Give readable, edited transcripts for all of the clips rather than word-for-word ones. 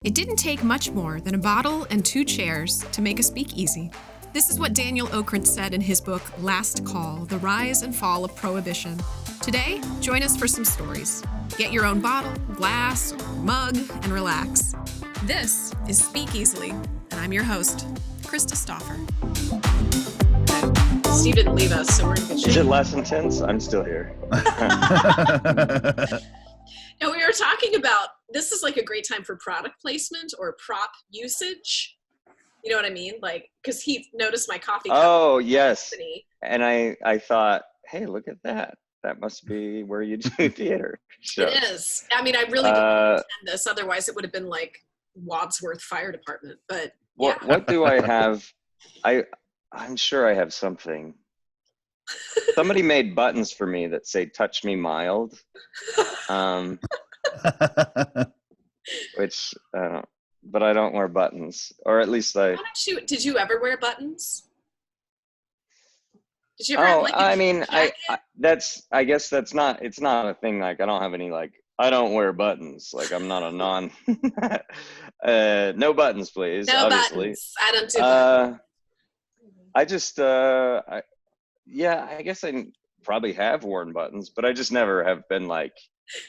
It didn't take much more than a bottle and 2 chairs to make a speakeasy. This is what Daniel Okrent said in his book, Last Call, The Rise and Fall of Prohibition. Today, join us for some stories. Get your own bottle, glass, or mug, and relax. This is Speak Easily, and I'm your host, Krista Stauffer. Steve didn't leave us, so we're in good shape. Is it less intense? I'm still here. And we were talking about, this is like a great time for product placement or prop usage. You know what I mean? Like, because he noticed my coffee cup. Oh, yes. Company. And I thought, hey, look at that. That must be where you do theater shows. It is. I mean, I really didn't intend this. Otherwise, it would have been like Wadsworth Fire Department. But yeah. What do I have? I'm sure I have something. Somebody made buttons for me that say "Touch Me Mild," which I don't. But I don't wear buttons, or at least I. Did you ever wear buttons? Did you ever have, like, I mean, I guess it's not a thing. Like, I don't have any, like, I don't wear buttons. Like, I'm not a no buttons, please. No obviously. Buttons. I don't do buttons. I just, I guess I probably have worn buttons, but I just never have been, like,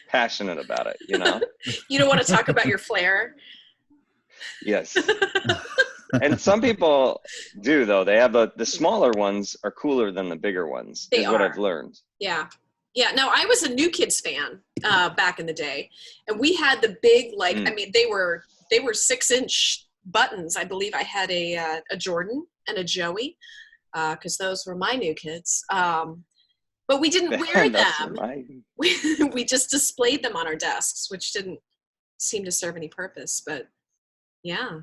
passionate about it, you know? You don't want to talk about your flair? Yes. And some people do, though. They have the smaller ones are cooler than the bigger ones. They is what I've learned. Yeah. Yeah. No, I was a New Kids fan back in the day. And we had the big, like, I mean, they were 6-inch buttons. I believe I had a Jordan and a Joey because those were my New Kids. But we didn't wear them. We just displayed them on our desks, which didn't seem to serve any purpose. But yeah.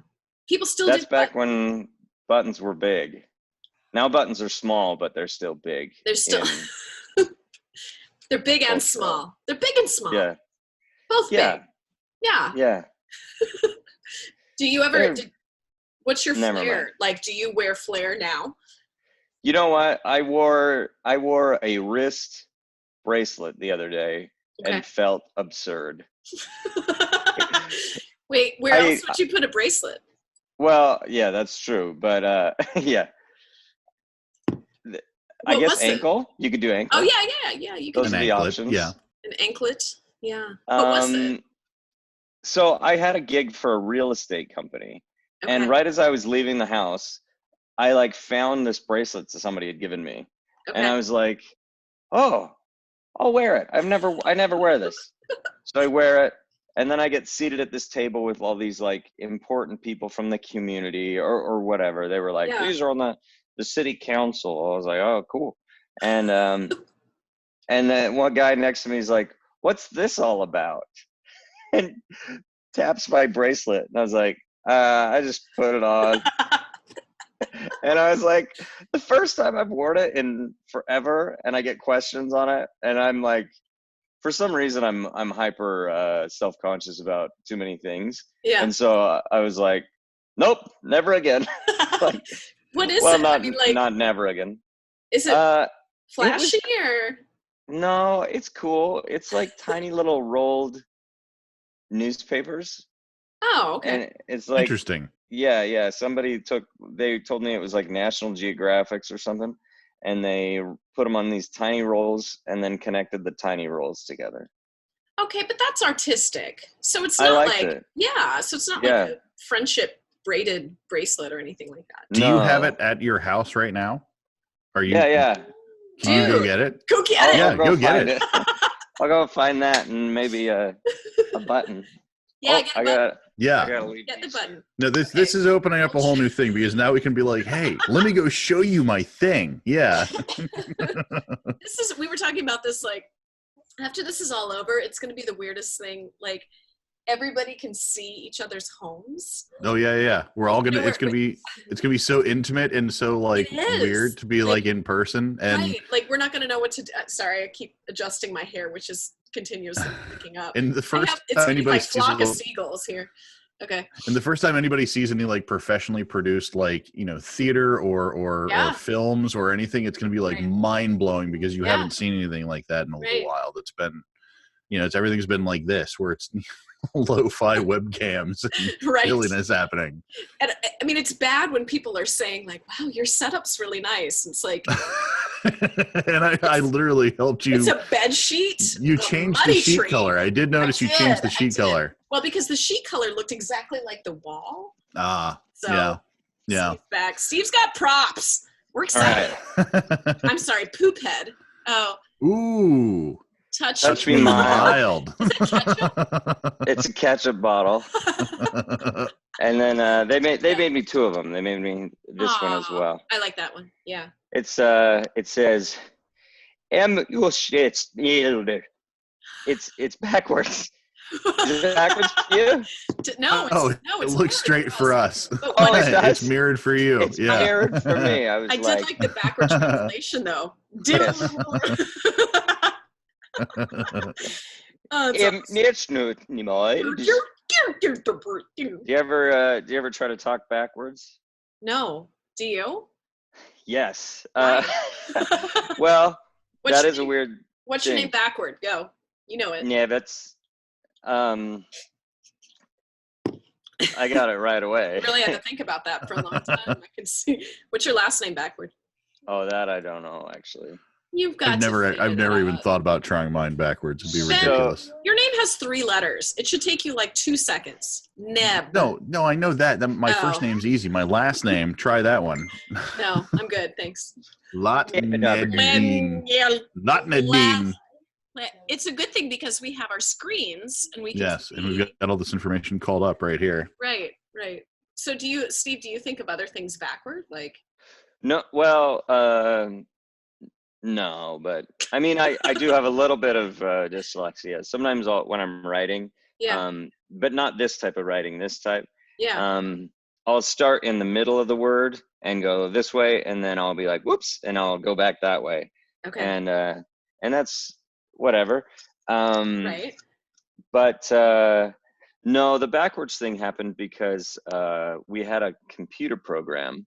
People still That's back when buttons were big. Now buttons are small, but they're still big. They're still they're big and small. They're big and small. Yeah. Both big. Yeah. Yeah. Do you ever what's your Never flair? mind. Like, do you wear flair now? You know what? I wore a wrist bracelet the other day and felt absurd. Wait, where else would you put a bracelet? Well, yeah, that's true. But yeah. I guess ankle. You could do ankle. Oh yeah. You could. Those are the options. Yeah. An anklet. Yeah. What was it? So I had a gig for a real estate company, and right as I was leaving the house, I like found this bracelet that somebody had given me, and I was like, "Oh, I'll wear it. I never wear this." So I wear it. And then I get seated at this table with all these like important people from the community or whatever. They were like, these are on the city council. I was like, oh, cool. And then one guy next to me is like, what's this all about? And taps my bracelet. And I was like, I just put it on. And I was like, the first time I've worn it in forever, and I get questions on it. And I'm like, for some reason, I'm hyper self-conscious about too many things. Yeah. And so I was like, nope, never again. Like, what is it? I mean, like, not never again. Is it flashy or? No, it's cool. It's like tiny little rolled newspapers. Oh, okay. And it's like interesting. Yeah. They told me it was like National Geographics or something. And they put them on these tiny rolls and then connected the tiny rolls together. Okay, but that's artistic. So it's not like it. Yeah, so it's not like a friendship braided bracelet or anything like that. Do you have it at your house right now? Are you? Yeah. Can you go get it? Go get it. Yeah, go get it. I'll go find that and maybe a button. Yeah, get a button. Get the button. No, this is opening up a whole new thing because now we can be like, hey, let me go show you my thing. Yeah. We were talking about this, like, after this is all over, it's going to be the weirdest thing. Like, everybody can see each other's homes. Oh yeah. We're all it's gonna be so intimate and so like weird to be like in person. And right. Like, we're not going to know what to do. Sorry, I keep adjusting my hair, which is continuously picking up. And the first time anybody sees flock of seagulls here. Okay. And the first time anybody sees any like professionally produced like, you know, theater or films or anything, it's going to be like mind blowing because you haven't seen anything like that in a little while. That's been, you know, everything's been like this where it's lo-fi webcams and Right. silliness happening. And I mean, it's bad when people are saying like, wow, your setup's really nice. It's like, and I literally helped you. It's a bed sheet. You changed the sheet color. I did notice you changed the sheet color. Well, because the sheet color looked exactly like the wall. So, yeah. Steve's back. Steve's got props. We're excited. Right. I'm sorry, poop head. Oh. Ooh. Touch me mild. Is it ketchup? It's a ketchup bottle. And then they made me 2 of them. They made me this one as well. I like that one. Yeah. It says it's backwards. Is it backwards for you? No, it looks straight for us. It's mirrored for you. It's mirrored for me. I did like the backwards translation though. Do you ever try to talk backwards? No. Do you? Yes. Well, that is a weird. What's your name backward? Go. You know it. Yeah, that's. I got it right away. Really had to think about that for a long time. I could see. What's your last name backward? Oh, that I don't know actually. You've got. I've never even thought about trying mine backwards. It'd be ridiculous. Your name has 3 letters. It should take you like 2 seconds. Neb. No, I know that. My first name's easy. My last name, try that one. No, I'm good. Thanks. Lotnedine. It's a good thing because we have our screens and we can Yes, and we've got all this information called up right here. Right. So Steve, do you think of other things backward? Like No, well, no, but I mean I do have a little bit of dyslexia. Sometimes when I'm writing, but not this type of writing, this type. Yeah. I'll start in the middle of the word and go this way, and then I'll be like, whoops, and I'll go back that way. Okay. And that's whatever. Right. But no, the backwards thing happened because we had a computer program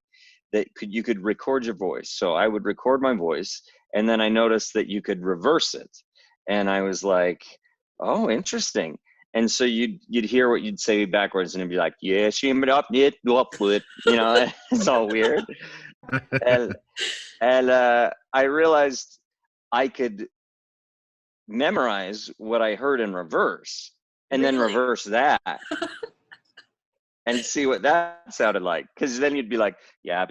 that you could record your voice. So I would record my voice, and then I noticed that you could reverse it. And I was like, oh, interesting. And so you'd hear what you'd say backwards, and it'd be like, yeah, you know, it's all weird. and I realized I could memorize what I heard in reverse, and then reverse that. And see what that sounded like, because then you'd be like, and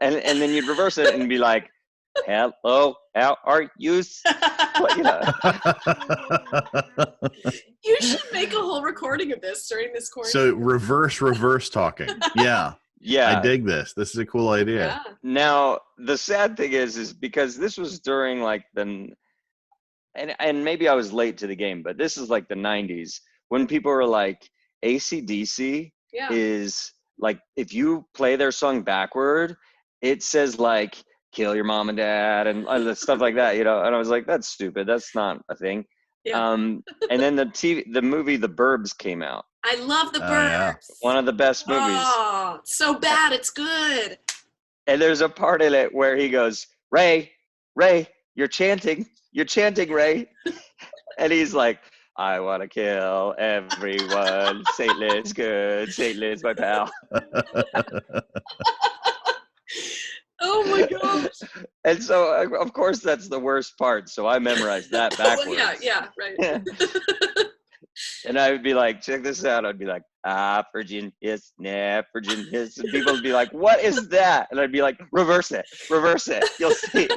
then you'd reverse it and be like, hello, how are you? You should make a whole recording of this during this quarantine. So reverse talking. Yeah. I dig this. This is a cool idea. Yeah. Now the sad thing is because this was during like and maybe I was late to the game, but this is like the 90s when people were like, AC/DC is like, if you play their song backward, it says like kill your mom and dad and stuff like that, you know. And I was like, that's stupid, that's not a thing. And then the movie The Burbs came out. I love The Burbs. Yeah. One of the best movies. Oh, so bad it's good. And there's a part in it where he goes, Ray, you're chanting, Ray. And he's like, I want to kill everyone. Saintlin's good. Saintlin's my pal. Oh my gosh. And so, of course, that's the worst part. So I memorized that backwards. Well, yeah, right. And I would be like, check this out. I'd be like, Virgin hiss, Virgin hiss. And people would be like, what is that? And I'd be like, reverse it. You'll see.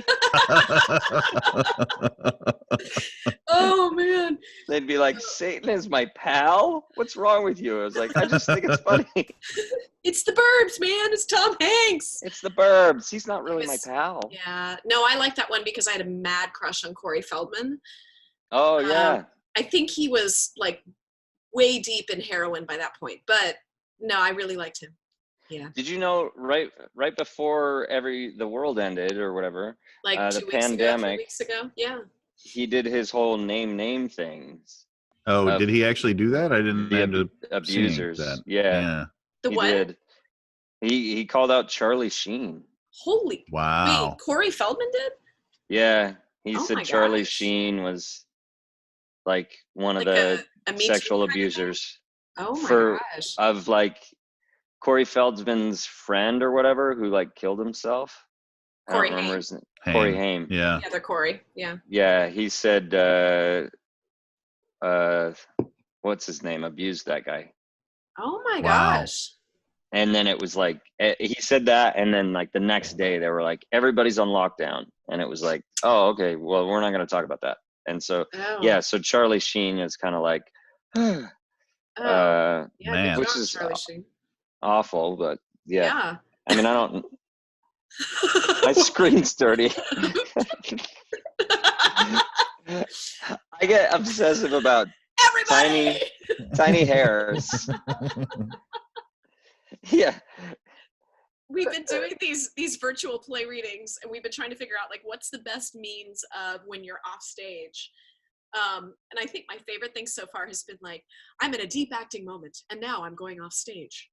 Oh, man. They'd be like, Satan is my pal? What's wrong with you? I was like, I just think it's funny. It's The Burbs, man. It's Tom Hanks. It's The Burbs. He's not really my pal. Yeah. No, I like that one because I had a mad crush on Corey Feldman. Oh, yeah. I think he was like way deep in heroin by that point, but no, I really liked him. Yeah. Did you know right before the world ended or whatever, like the pandemic, 2 weeks ago? Yeah. He did his whole name things. Oh, did he actually do that? I didn't. The abusers. That. Yeah. The he what? Did. He called out Charlie Sheen. Holy. Wow. Wait, Corey Feldman did? Yeah. He said Charlie Sheen was like one of the sexual abusers. Oh my gosh. Of like Corey Feldman's friend or whatever who like killed himself. Corey I don't remember Haim. his name. Corey Haim. Yeah. Yeah, they're Corey. Yeah. Yeah, he said what's his name? Abused that guy. Oh my Wow. gosh. And then it was like he said that, and then like the next day they were like, everybody's on lockdown, and it was like, oh, okay, well, we're not going to talk about that. And so so Charlie Sheen is kind of like yeah, man, which is Charlie Sheen. awful, but Yeah. I mean, I don't. My screen's dirty. I get obsessive about tiny hairs. Yeah. We've been doing these virtual play readings, and we've been trying to figure out like what's the best means of when you're off stage. And I think my favorite thing so far has been like, I'm in a deep acting moment, and now I'm going off stage.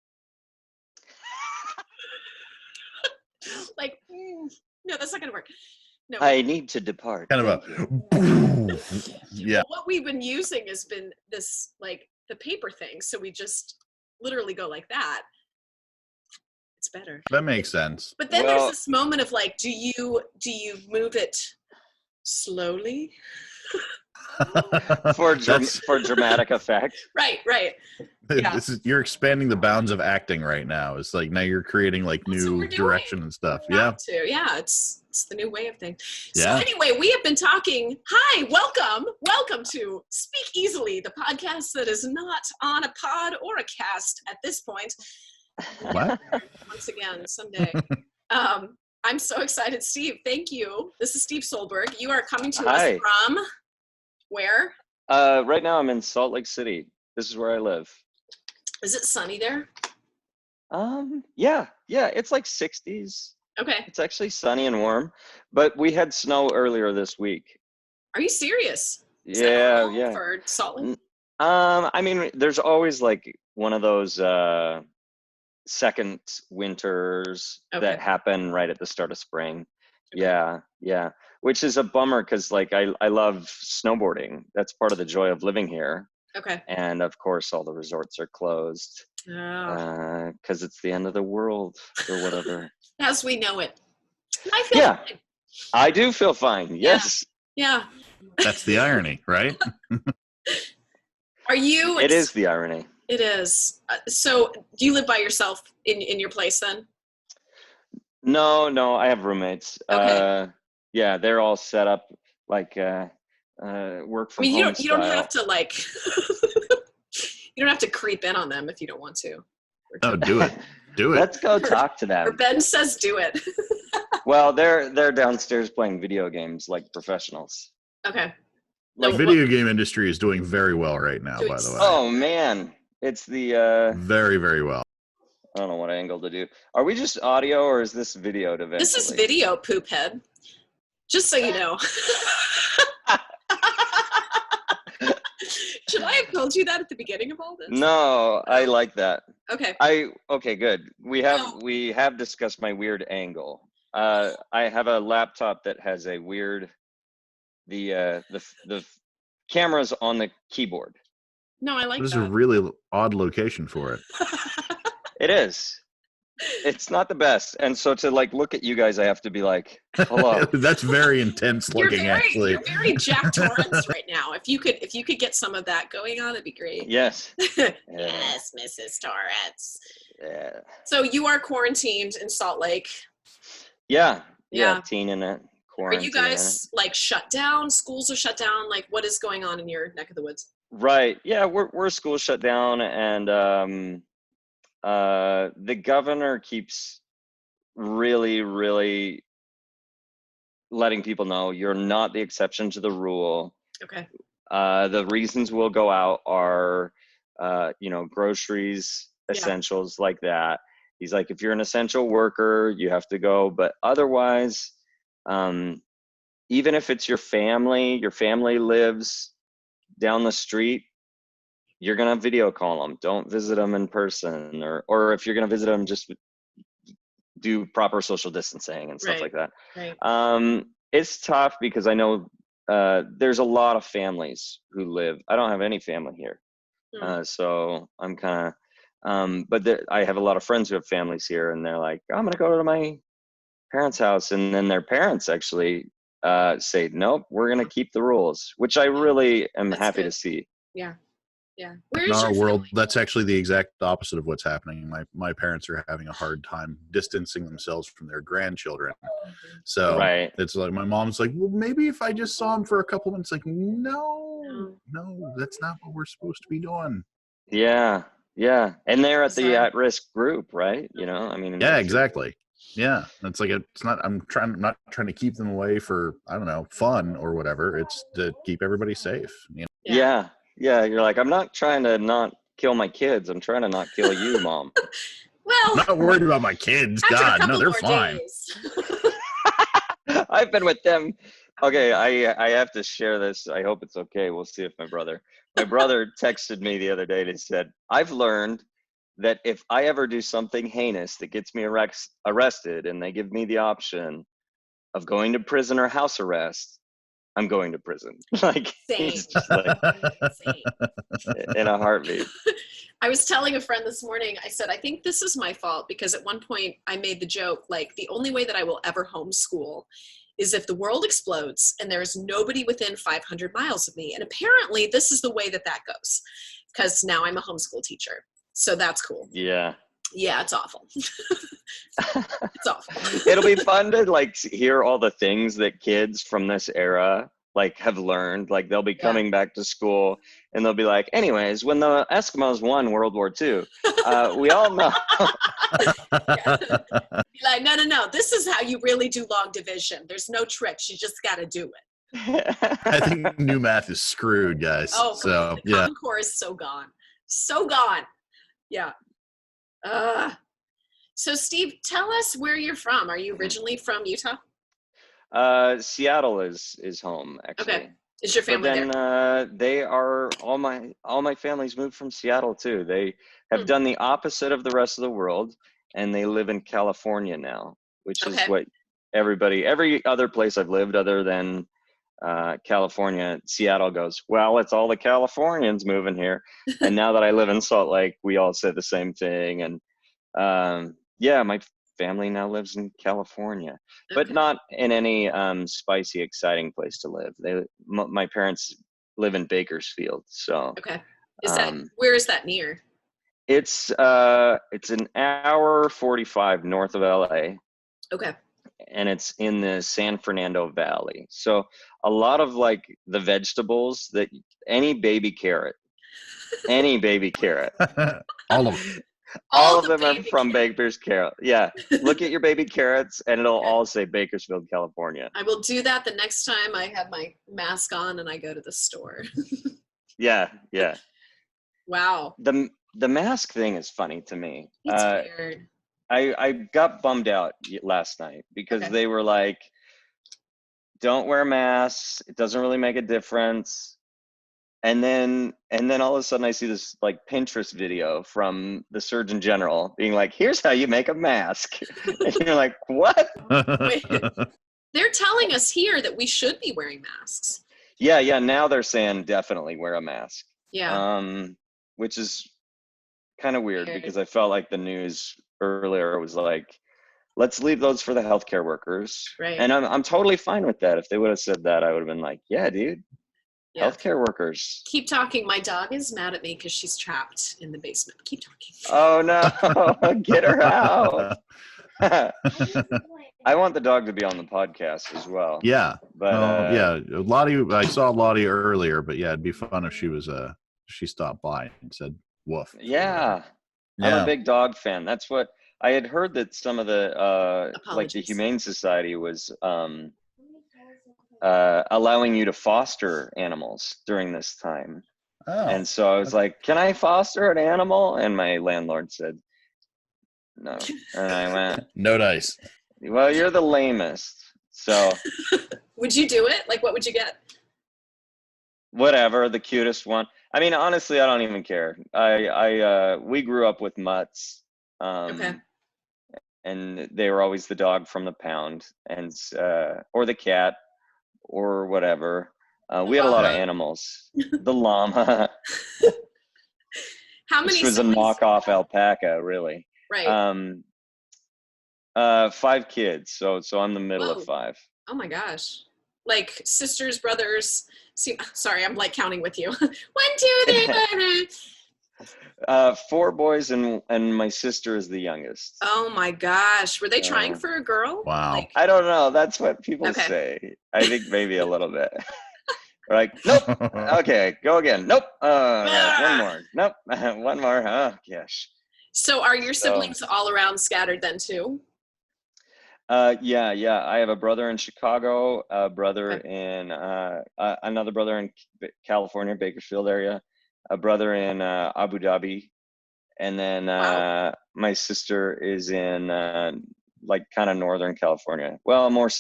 Like, no, that's not gonna work. No, I need to depart. Kind of yeah. Well, what we've been using has been this like the paper thing, so we just literally go like that. It's better. That makes sense. But then there's this moment of like, do you move it slowly? for dramatic effect. Right. Yeah. You're expanding the bounds of acting right now. It's like now you're creating like new direction and stuff. Yeah. It's the new way of things. Yeah. So anyway, we have been talking. Hi, welcome to Speak Easily, the podcast that is not on a pod or a cast at this point. What? Once again, someday. I'm so excited, Steve. Thank you. This is Steve Soelberg. You are coming to us from where? Right now I'm in Salt Lake City. This is where I live. Is it sunny there? Yeah. It's like 60s. Okay. It's actually sunny and warm, but we had snow earlier this week. Are you serious? Is yeah. For Salt Lake? I mean, there's always like one of those second winters that happen right at the start of spring. Okay. Yeah. Which is a bummer because like I love snowboarding. That's part of the joy of living here. Okay. And of course, all the resorts are closed because it's the end of the world or whatever. As we know it. I feel fine. I do feel fine. Yes. Yeah. That's the irony, right? Are you? It is the irony. It is. So do you live by yourself in your place then? No, I have roommates. Okay. Yeah, they're all set up like work from home you style. don't have to like you don't have to creep in on them if you don't want to. Oh, do it. Let's go talk to them. Or Ben says do it. Well, they're downstairs playing video games like professionals. Okay. Like video game industry is doing very well right now, by the way. Oh man. It's the very, very well. I don't know what angle to do. Are we just audio or is this video eventually? This is video, poop head. Just so you know. Should I have told you that at the beginning of all this? No, I like that. Okay. Okay, good. We have discussed my weird angle. I have a laptop that has a weird the camera's on the keyboard. No, I like that. This is a really odd location for it. It is. It's not the best. And so to like look at you guys, I have to be like, hello. That's very intense looking, actually. You're very Jack Torrance right now. If you could get some of that going on, it'd be great. Yes. Yes, Mrs. Torrance. Yeah. So you are quarantined in Salt Lake. Yeah. Teen in it. Are you guys like shut down? Schools are shut down. Like what is going on in your neck of the woods? Right. Yeah, we're school shut down, and the governor keeps really, really letting people know you're not the exception to the rule. Okay. The reasons we'll go out are, groceries, essentials like that. He's like, if you're an essential worker, you have to go, but otherwise, even if it's your family lives down the street, you're going to video call them. Don't visit them in person, or if you're going to visit them, just do proper social distancing and stuff like that. Right. It's tough because I know there's a lot of families who live. I don't have any family here. Hmm. So I'm kind of, but I have a lot of friends who have families here, and they're like, I'm going to go to my parents' house. And then their parents actually say, nope, we're going to keep the rules, which I really am That's happy good. to see. Yeah. Yeah. Where In is our your world, family? that's actually the exact opposite of what's happening. My parents are having a hard time distancing themselves from their grandchildren. So Right. it's like my mom's like, well, maybe if I just saw him for a couple months, like, no, that's not what we're supposed to be doing. Yeah. Yeah. And they're at the Sorry. at-risk group, right? You know, I mean, Yeah, exactly. Yeah, it's like it's not. I'm not trying to keep them away for, I don't know, fun or whatever. It's to keep everybody safe. You know? Yeah. Yeah. You're like, I'm not trying to not kill my kids. I'm trying to not kill you, Mom. Well, I'm not worried about my kids. after a God, no, couple they're more fine. days. I've been with them. Okay, I have to share this. I hope it's okay. We'll see if my brother texted me the other day and he said, I've learned that if I ever do something heinous that gets me arrested and they give me the option of going to prison or house arrest, I'm going to prison. Like, Same. he's just like Same. in a heartbeat. I was telling a friend this morning, I said, I think this is my fault because at one point I made the joke, like the only way that I will ever homeschool is if the world explodes and there's nobody within 500 miles of me. And apparently this is the way that goes because now I'm a homeschool teacher. So that's cool. Yeah. Yeah, it's awful. It's awful. It'll be fun to like hear all the things that kids from this era like have learned. Like they'll be coming back to school and they'll be like, anyways, when the Eskimos won World War II, we all know. Be like, no, this is how you really do long division. There's no tricks. You just got to do it. I think new math is screwed, guys. Oh, so the Common Core is so gone. So gone. Yeah. So Steve, tell us where you're from. Are you originally from Utah? Seattle is home, actually. Okay. Is your family there? But then they are all my family's moved from Seattle too. They have done the opposite of the rest of the world, and they live in California now, which is what every other place I've lived other than California, Seattle goes, well, it's all the Californians moving here. And now that I live in Salt Lake, we all say the same thing. And yeah, my family now lives in California, but not in any spicy, exciting place to live. My parents live in Bakersfield, so where is that near? It's an hour 45 north of LA. Okay. And it's in the San Fernando Valley. So a lot of like the vegetables that any baby carrot, all of them. All of them are from Bakersfield. Yeah. Look at your baby carrots and it'll all say Bakersfield, California. I will do that the next time I have my mask on and I go to the store. Yeah. Wow. The mask thing is funny to me. It's weird. I got bummed out last night because they were like, don't wear masks. It doesn't really make a difference. And then all of a sudden I see this like Pinterest video from the Surgeon General being like, here's how you make a mask. And you're like, what? Wait, they're telling us here that we should be wearing masks. Yeah. Now they're saying definitely wear a mask. Yeah. Which is kind of weird because I felt like the news earlier was like, let's leave those for the healthcare workers. Right. And I'm totally fine with that. If they would have said that, I would have been like, yeah, dude. Yeah. Healthcare workers. Keep talking. My dog is mad at me because she's trapped in the basement. Keep talking. Oh no! Get her out. I want the dog to be on the podcast as well. Yeah, but yeah, Lottie. I saw Lottie earlier, but yeah, it'd be fun if she was she stopped by and said woof. Yeah, I'm a big dog fan. That's what I had heard, that some of the like the Humane Society was allowing you to foster animals during this time. Oh, and so I was like, can I foster an animal? And my landlord said no. And I went, no dice. Well, you're the lamest. So would you do it? Like, what would you get? Whatever, the cutest one. I mean, honestly, I don't even care. We grew up with mutts. And they were always the dog from the pound, and or the cat, or whatever. We had a lot of animals. The llama. How many This was siblings? a knockoff alpaca, really. Right. 5 kids, so I'm the middle of 5. Oh my gosh. Like sisters, brothers. Sorry, I'm like counting with you. 1, 2, 3, 4. 4 boys and my sister is the youngest. Oh my gosh. Were they trying for a girl? Wow. Like, I don't know. That's what people say. I think maybe a little bit. Like, nope. Okay, go again. Nope. One more. Nope. One more. Oh gosh. So are your siblings all around scattered then too? Yeah. I have a brother in Chicago, a brother in another brother in California, Bakersfield area, a brother in Abu Dhabi, and then my sister is in like kind of Northern California. Well, more.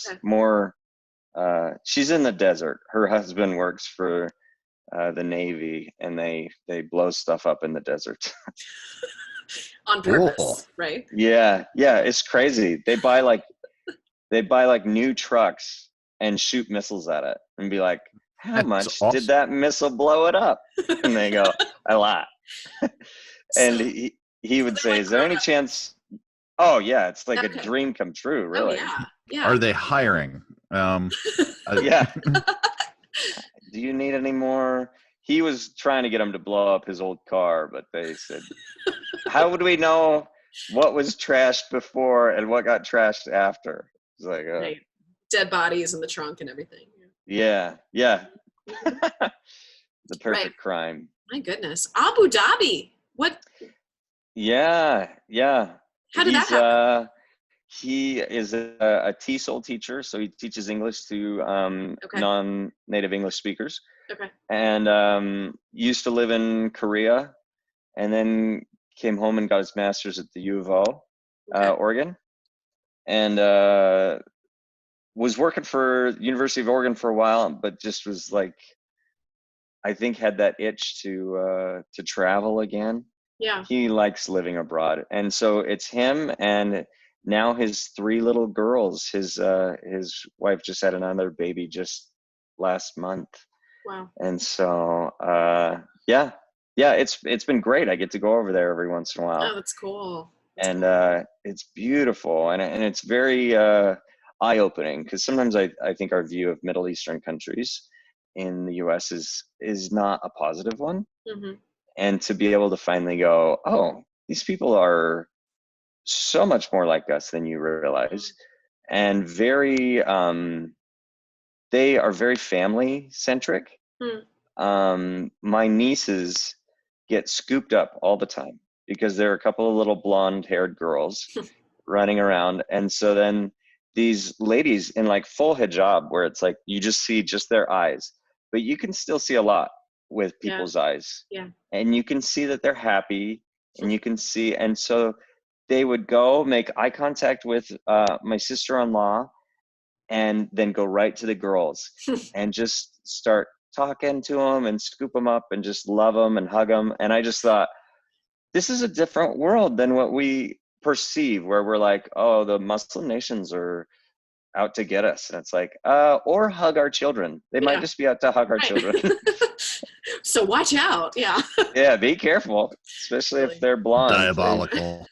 She's in the desert. Her husband works for the Navy, and they blow stuff up in the desert. On purpose, right? Yeah, it's crazy. They buy like new trucks and shoot missiles at it and be like, how much did that missile blow it up? And they go, a lot. And he would say, is there any chance? Oh yeah, it's like a dream come true, really. Oh, yeah. Are they hiring? Yeah. Do you need any more? He was trying to get him to blow up his old car, but they said, how would we know what was trashed before and what got trashed after? It's like right. Dead bodies in the trunk and everything. Yeah. The perfect crime. My goodness. Abu Dhabi. What? Yeah. How did that happen? He is a TESOL teacher, so he teaches English to non-native English speakers. Okay. And used to live in Korea, and then came home and got his master's at the U of O, Oregon, and was working for University of Oregon for a while, but just was like, I think had that itch to travel again. Yeah. He likes living abroad, and so it's him and now his 3 little girls. His wife just had another baby just last month. Wow. And so it's been great. I get to go over there every once in a while. Oh, that's cool. It's beautiful, and it's very eye-opening, because sometimes I think our view of Middle Eastern countries in the US is not a positive one. Mm-hmm. And to be able to finally go, oh, these people are so much more like us than you realize, and very they are very family centric. My nieces get scooped up all the time because there are a couple of little blonde haired girls running around, and so then these ladies in like full hijab, where it's like you just see just their eyes, but you can still see a lot with people's eyes, and you can see that they're happy, and you can see, and so they would go make eye contact with my sister-in-law, and then go right to the girls and just start talking to them and scoop them up and just love them and hug them. And I just thought, this is a different world than what we perceive, where we're like, oh, the Muslim nations are out to get us. And it's like, or hug our children. They might just be out to hug our children. So watch out. Yeah. Yeah, be careful, especially if they're blonde. Diabolical.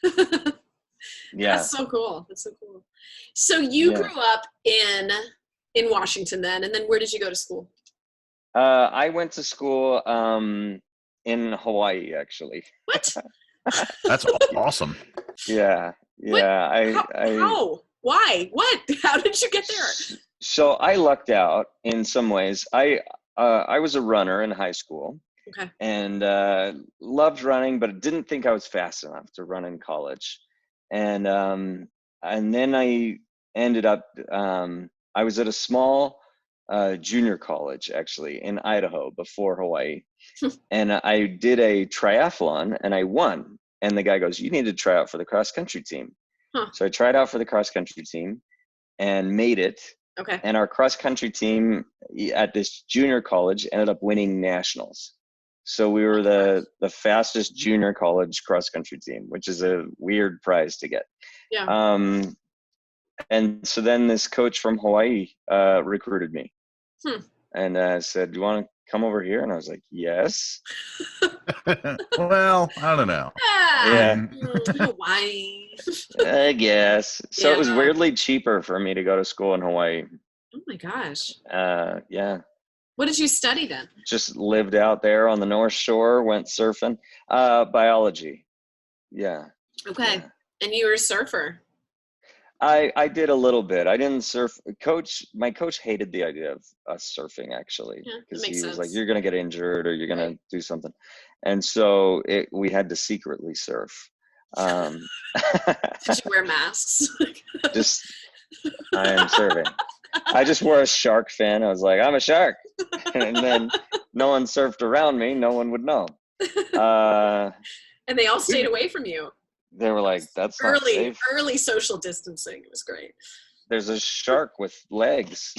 Yeah. That's so cool. So you grew up in Washington then, and then where did you go to school? I went to school in Hawaii, actually. What? That's awesome. Yeah. How? Why? What? How did you get there? So I lucked out in some ways. I was a runner in high school. Okay. And loved running, but didn't think I was fast enough to run in college. And then I ended up, I was at a small junior college, actually, in Idaho before Hawaii. And I did a triathlon and I won. And the guy goes, you need to try out for the cross country team. So I tried out for the cross country team and made it. Okay. And our cross country team at this junior college ended up winning nationals. So we were the fastest junior college cross country team, which is a weird prize to get. Yeah. And so then this coach from Hawaii recruited me. and said, "Do you want to come over here?" And I was like, "Yes." Well, I don't know. Yeah. Hawaii. I guess. So it was weirdly cheaper for me to go to school in Hawaii. Oh my gosh. Yeah. What did you study then? Just lived out there on the North Shore, went surfing. Biology. Yeah. Okay. Yeah. And you were a surfer? I did a little bit. I didn't surf. My coach hated the idea of us surfing, actually, because he was like, "You're gonna get injured or you're gonna do something," and so we had to secretly surf. Did you wear masks? I am surfing. I just wore a shark fin. I was like, "I'm a shark," and then no one surfed around me. No one would know. And they all stayed away from you. They were like, "That's not safe." Early social distancing. It was great. There's a shark with legs.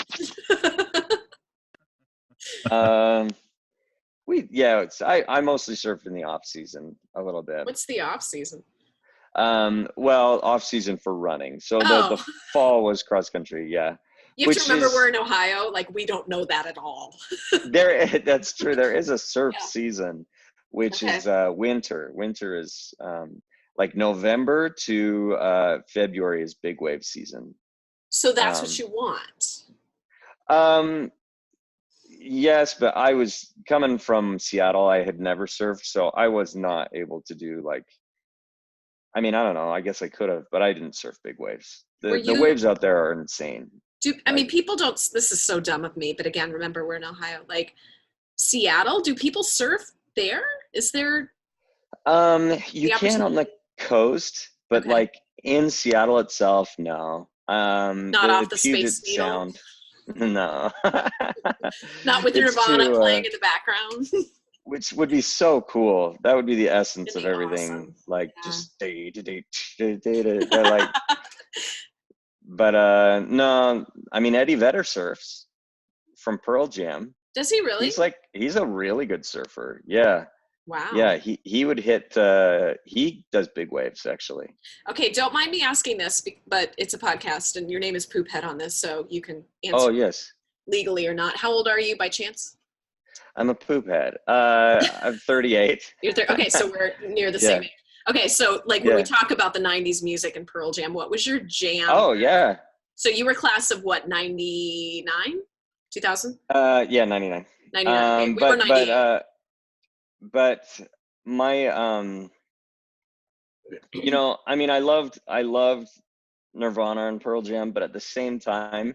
I mostly surf in the off season a little bit. What's the off season? Well, off season for running. So the fall was cross country. Yeah. You have to remember we're in Ohio. Like, we don't know that at all. That's true. There is a surf season, which is winter. Winter is like November to February is big wave season. So that's what you want. Yes, but I was coming from Seattle. I had never surfed, so I was not able to do I don't know. I guess I could have, but I didn't surf big waves. The waves out there are insane. People don't, this is so dumb of me, but again, remember we're in Ohio. Like, Seattle, do people surf there? Is there? You can on the coast, but in Seattle itself, no. Not off the Space Needle. Sound. No. Not with Nirvana playing in the background. Which would be so cool. That would be the essence of everything. Awesome. Just like. But no, Eddie Vedder surfs from Pearl Jam. Does he really? He's a really good surfer. Yeah. Wow. Yeah, he would hit. He does big waves actually. Okay, don't mind me asking this, but it's a podcast, and your name is Poophead on this, so you can answer. Oh yes. Legally or not? How old are you by chance? I'm a poophead. I'm 38. You're okay, so we're near the same age. Okay, so when we talk about the 90s music and Pearl Jam, what was your jam? Oh, yeah. So you were class of what, 99? 2000? Yeah, 99. 99. We were 98. But my, I loved Nirvana and Pearl Jam, but at the same time,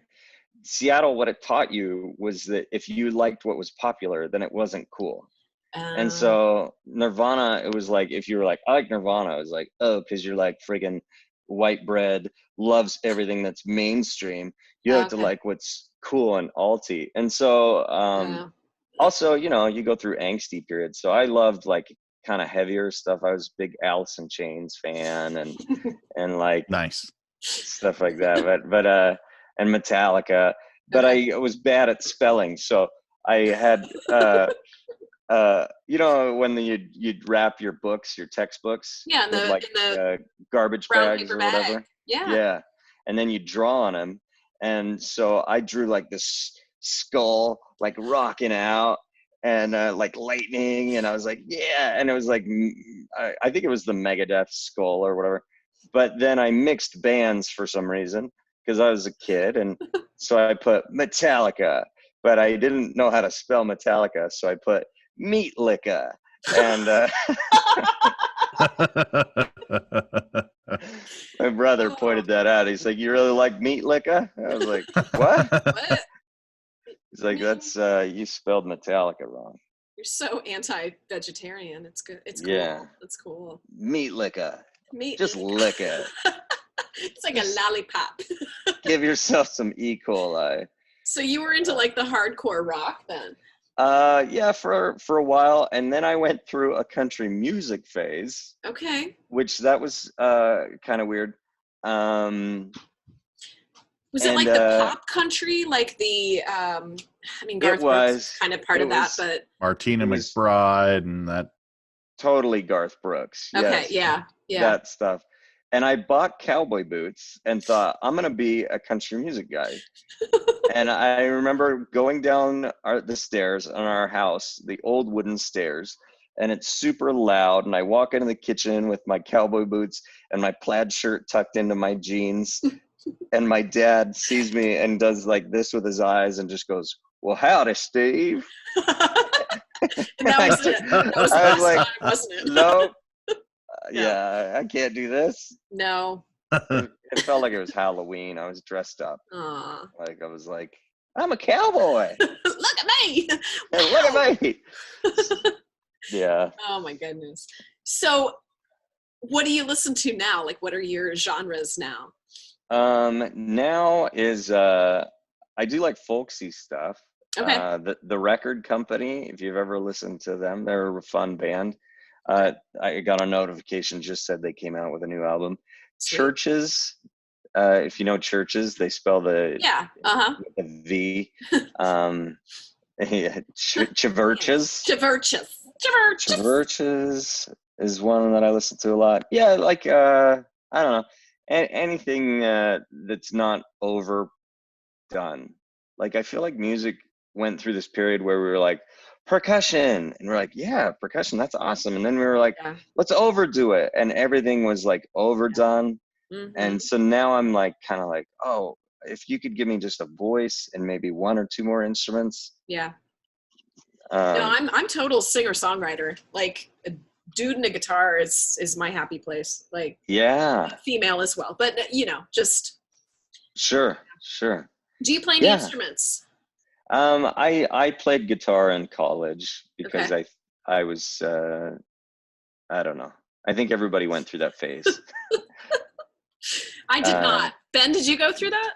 Seattle, what it taught you was that if you liked what was popular, then it wasn't cool. And so Nirvana, it was like, if you were like, I like Nirvana, it was like, oh, because you're like friggin' white bread, loves everything that's mainstream. You have to like what's cool and alty. And so also, you go through angsty periods. So I loved kind of heavier stuff. I was a big Alice in Chains fan and nice stuff like that. But and Metallica. But I was bad at spelling. So I had when you'd wrap your books, your textbooks, in the garbage bags or whatever. Bag. Yeah, and then you draw on them, and so I drew this skull rocking out and lightning, and I was like, yeah, and it was I think it was the Megadeth skull or whatever, but then I mixed bands for some reason because I was a kid, and so I put Metallica, but I didn't know how to spell Metallica, so I put Meat Licka, and my brother pointed that out. He's like, "You really like Meat Licka?" I was like, "What?" What? He's like, "That's you spelled Metallica wrong." You're so anti-vegetarian. It's good. It's cool. Yeah. That's cool. Meat Licka. Just lick it. It's like a lollipop. Give yourself some E. coli. So you were into the hardcore rock then? Yeah, for a while, and then I went through a country music phase. Okay. Which that was kind of weird. Was it the pop country, the Garth Brooks kind of part of that, but Martina McBride and that. Totally Garth Brooks. Okay, yes, yeah. That stuff. And I bought cowboy boots and thought, I'm going to be a country music guy. And I remember going down the stairs on our house, the old wooden stairs, and it's super loud. And I walk into the kitchen with my cowboy boots and my plaid shirt tucked into my jeans. And my dad sees me and does like this with his eyes and just goes, "Well, howdy, Steve." And that was it. That was the best time, wasn't it? No. Yeah, I can't do this. No. It felt like it was Halloween. I was dressed up. Aww. Like I was like, I'm a cowboy. Look at me. Hey, look at me. Yeah. Oh my goodness. So what do you listen to now? Like what are your genres now? Now is I do like folksy stuff. Okay. The Record Company, if you've ever listened to them, they're a fun band. I got a notification, just said they came out with a new album. Sweet. Churches, if you know Churches, they spell the V. Chiverches. Chiverches is one that I listen to a lot. Yeah, like I don't know, anything that's not overdone. Like I feel like music went through this period where we were like, percussion, and we're like, yeah, percussion, that's awesome. And then we were like, let's overdo it, and everything was like overdone. And so now I'm like kind of like, oh, if you could give me just a voice and maybe one or two more instruments. No, I'm total singer-songwriter. Like a dude and a guitar is my happy place. Like female as well, but just sure. Do you play any instruments? I played guitar in college because I was I don't know. I think everybody went through that phase. I did not. Ben, did you go through that?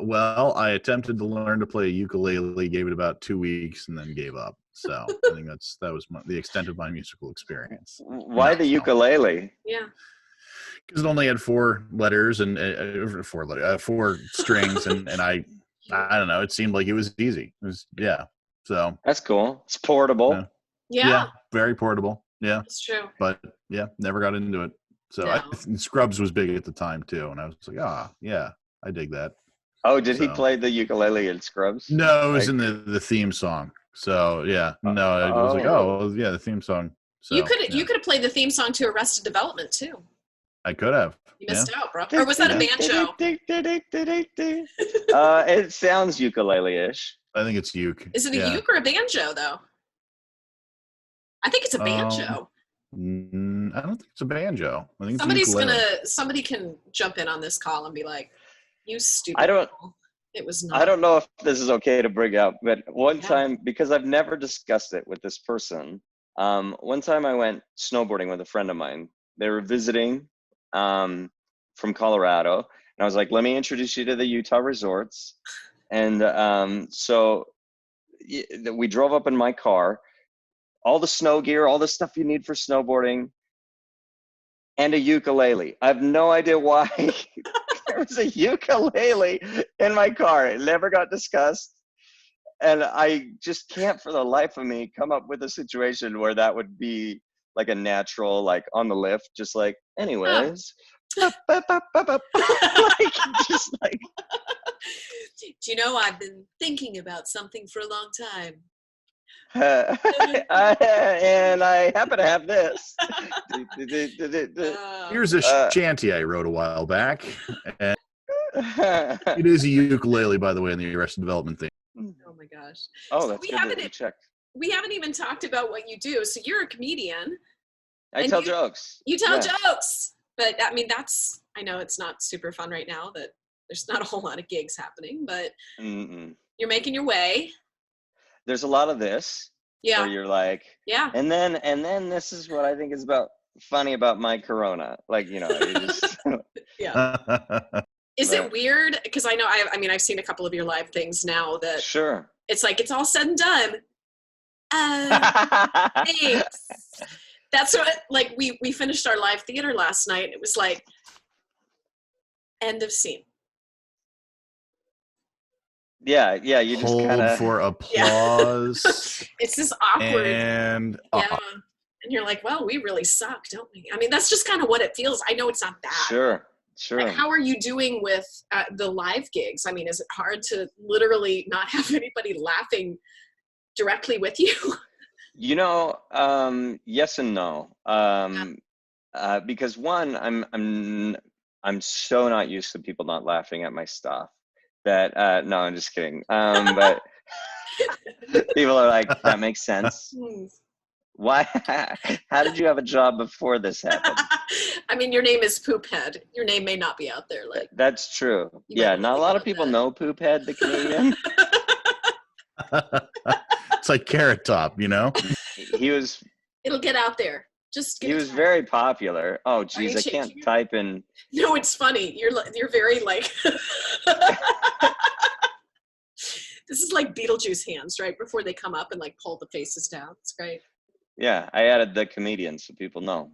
Well, I attempted to learn to play ukulele, gave it about 2 weeks, and then gave up. So I think that was the extent of my musical experience. Why the ukulele? Yeah. Because it only had 4 letters and 4 strings, and I don't know. It seemed like it was easy. It was So that's cool. It's portable. Yeah. Very portable. Yeah, it's true. But never got into it. So Scrubs was big at the time too, and I was like, I dig that. Oh, did he play the ukulele in Scrubs? No, it was in the theme song. So I was like, the theme song. So you could have played the theme song to Arrested Development too. I could have. You missed out, bro. Or was that a banjo? It sounds ukulele-ish. I think it's uke. Is it a uke or a banjo though? I think it's a banjo. I don't think it's a banjo. I think somebody can jump in on this call and be like, "You stupid." It was not. I don't know if this is okay to bring up, but one time, because I've never discussed it with this person, one time I went snowboarding with a friend of mine. They were visiting from Colorado, and I was like, "Let me introduce you to the Utah resorts." And so we drove up in my car. All the snow gear, all the stuff you need for snowboarding, and a ukulele. I have no idea why there was a ukulele in my car. It never got discussed. And I just can't for the life of me come up with a situation where that would be like a natural, like on the lift, just like, anyways. Like, just like. Do you know, I've been thinking about something for a long time. And I happen to have this. Here's a shanty I wrote a while back. And it is a ukulele, by the way, in the Arrested Development thing. Oh my gosh! Oh, that's good that you checked. We haven't even talked about what you do. So you're a comedian. I tell jokes. You tell jokes, but I mean I know it's not super fun right now. That there's not a whole lot of gigs happening, but you're making your way. There's a lot of this. Yeah. Where you're like, and then this is what I think is funny about my corona. Like, you just Is it weird? Because I know I've seen a couple of your live things now that it's like it's all said and done. Thanks. That's what like we finished our live theater last night. And it was like end of scene. Yeah, you just kind of for applause. It's just awkward, and and you're like, well, we really suck, don't we? I mean, that's just kind of what it feels. I know it's not bad. Sure. Sure. How are you doing with the live gigs? I mean, is it hard to literally not have anybody laughing directly with you? You know, yes and no. Because one, I'm so not used to people not laughing at my stuff that no, I'm just kidding. But people are like, that makes sense. Why? How did you have a job before this happened? I mean, your name is Poophead. Your name may not be out there. Like, that's true. Yeah, not a lot of people know Poophead, the comedian. It's like Carrot Top, you know. He was. It'll get out there. Just. He was very popular. Oh, geez, I can't type in. No, it's funny. You're very like. This is like Beetlejuice hands, right? Before they come up and like pull the faces down. It's great. Yeah, I added the comedian so people know.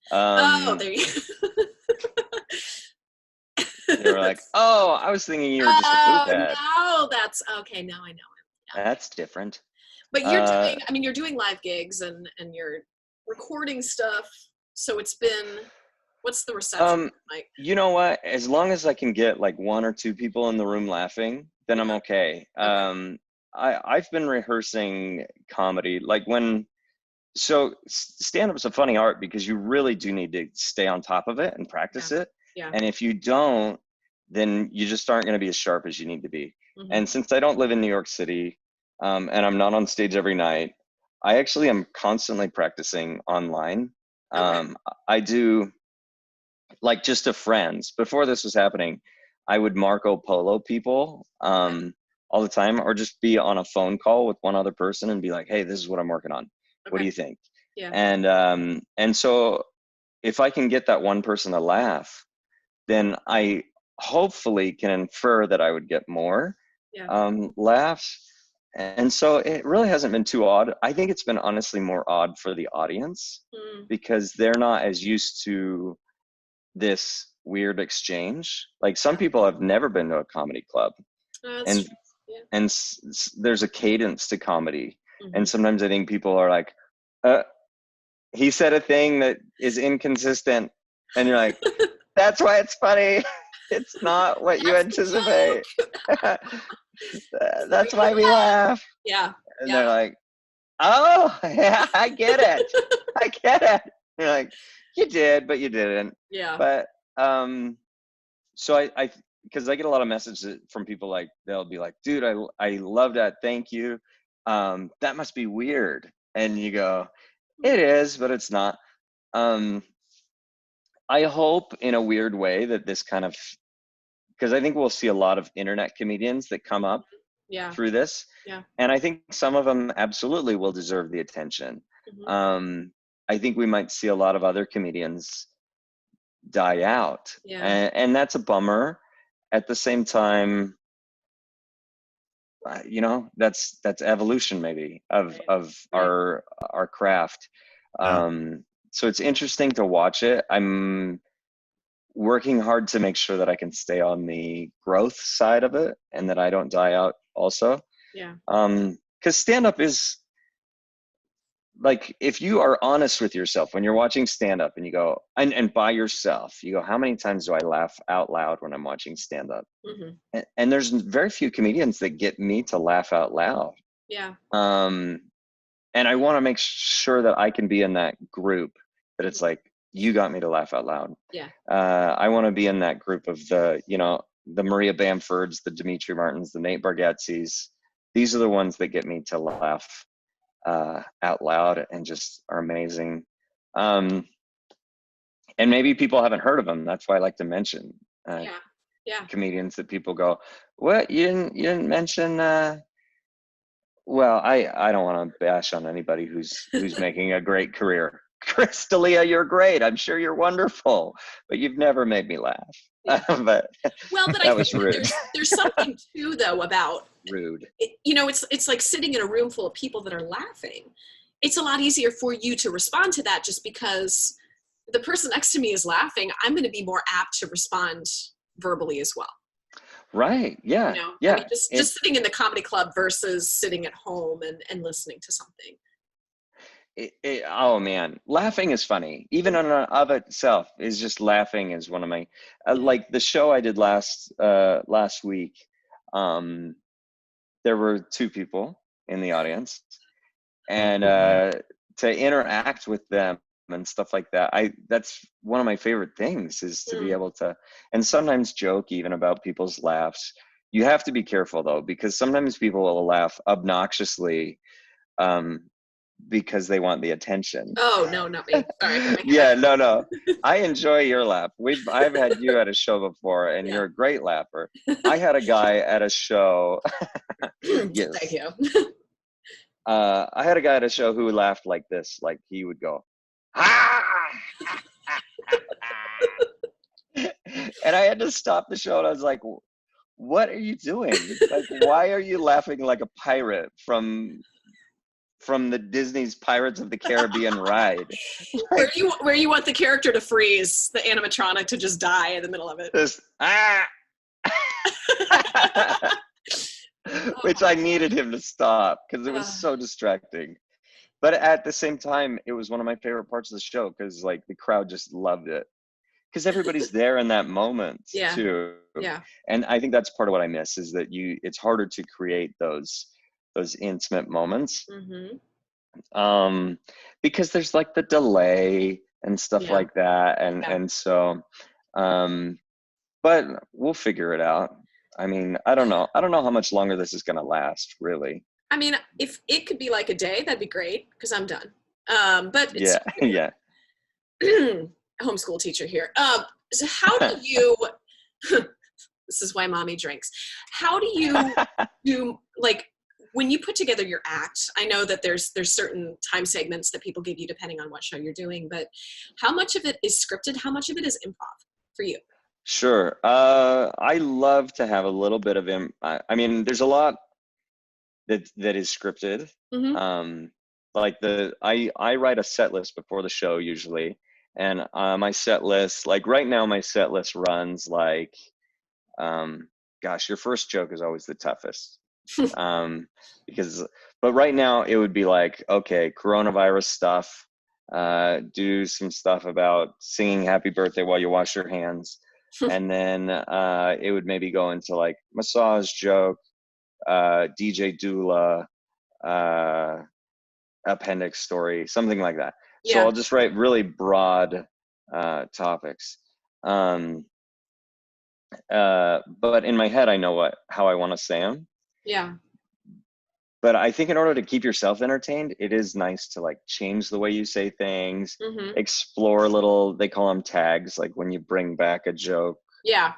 There you go. They were like, oh, I was thinking you were just a poophead. No, that's okay. Now I know it. Yeah. That's different. But you're doing live gigs and you're recording stuff. So it's been, what's the reception like? You know what? As long as I can get like one or two people in the room laughing, then I'm okay. I've been rehearsing comedy so stand-up is a funny art because you really do need to stay on top of it and practice it. Yeah. And if you don't, then you just aren't going to be as sharp as you need to be. Mm-hmm. And since I don't live in New York City, and I'm not on stage every night, I actually am constantly practicing online. Okay. I do like just to friends. Before this was happening, I would Marco Polo people all the time, or just be on a phone call with one other person and be like, hey, this is what I'm working on. Okay. What do you think? Yeah. And so if I can get that one person to laugh, then I hopefully can infer that I would get more laughs. And so it really hasn't been too odd. I think it's been honestly more odd for the audience because they're not as used to this weird exchange. Like some people have never been to a comedy club, and there's a cadence to comedy. Mm-hmm. And sometimes I think people are like, he said a thing that is inconsistent. And you're like, that's why it's funny. It's not what you anticipate. That's why we laugh. Yeah. And they're like, oh, yeah, I get it. I get it. And you're like, you did, but you didn't. Yeah. But so I because I get a lot of messages from people like, they'll be like, dude, I love that. Thank you. That must be weird. And you go, it is, but it's not. I hope in a weird way that this kind of, because I think we'll see a lot of internet comedians that come up through this. Yeah. And I think some of them absolutely will deserve the attention. Mm-hmm. I think we might see a lot of other comedians die out. Yeah. And that's a bummer. At the same time, that's evolution maybe of our craft. So it's interesting to watch it. I'm working hard to make sure that I can stay on the growth side of it and that I don't die out also. Yeah. Because stand-up is like, if you are honest with yourself when you're watching stand-up and you go, and by yourself, you go, how many times do I laugh out loud when I'm watching stand-up? Mm-hmm. And there's very few comedians that get me to laugh out loud. Yeah. And I want to make sure that I can be in that group that it's like, you got me to laugh out loud. Yeah. I want to be in that group of the Maria Bamfords, the Dimitri Martins, the Nate Bargatze's. These are the ones that get me to laugh out loud and just are amazing. And maybe people haven't heard of them. That's why I like to mention comedians that people go, what, you didn't mention well, I don't want to bash on anybody who's making a great career. Chris D'Elia, you're great. I'm sure you're wonderful, but you've never made me laugh. Yeah. But I think rude. There's something too, though, about rude. It's like sitting in a room full of people that are laughing. It's a lot easier for you to respond to that just because the person next to me is laughing. I'm going to be more apt to respond verbally as well. Right. Yeah. Yeah. I mean, just sitting in the comedy club versus sitting at home and listening to something. Oh man, laughing is funny. Even on of itself is just laughing is one of my like the show I did last week. There were 2 people in the audience, and to interact with them and stuff like that, that's one of my favorite things is to be able to, and sometimes joke even about people's laughs. You have to be careful though, because sometimes people will laugh obnoxiously because they want the attention. Oh no, not me. Sorry. Yeah, no. I enjoy your laugh. I've had you at a show before, and you're a great laugher. I had a guy at a show. Yes. Thank you. I had a guy at a show who laughed like this, like he would go, ah! And I had to stop the show, and I was like, what are you doing? Like, why are you laughing like a pirate from the Disney's Pirates of the Caribbean ride? Like, where you want the character to freeze, the animatronic to just die in the middle of it. Just, which I needed him to stop because it was so distracting. But at the same time, it was one of my favorite parts of the show because like the crowd just loved it. Because everybody's there in that moment too. Yeah. And I think that's part of what I miss is that it's harder to create those intimate moments. Because there's like the delay and stuff like that. And so, but we'll figure it out. I mean, I don't know how much longer this is going to last, really. I mean, if it could be like a day, that'd be great because I'm done. But it's homeschool teacher here. So how do you, this is why mommy drinks. How do you do, like, when you put together your act, I know that there's certain time segments that people give you depending on what show you're doing, but how much of it is scripted? How much of it is improv for you? Sure. I love to have a little bit of I mean, there's a lot that is scripted. Like I write a set list before the show usually. And my set list, like right now, my set list runs like, gosh, your first joke is always the toughest. But right now it would be like, okay, coronavirus stuff, do some stuff about singing happy birthday while you wash your hands. And then it would maybe go into like massage joke, DJ doula, appendix story, something like that. So I'll just write really broad topics. But in my head, I know how I want to say them. Yeah. But I think in order to keep yourself entertained, it is nice to like change the way you say things, explore little, they call them tags, like when you bring back a joke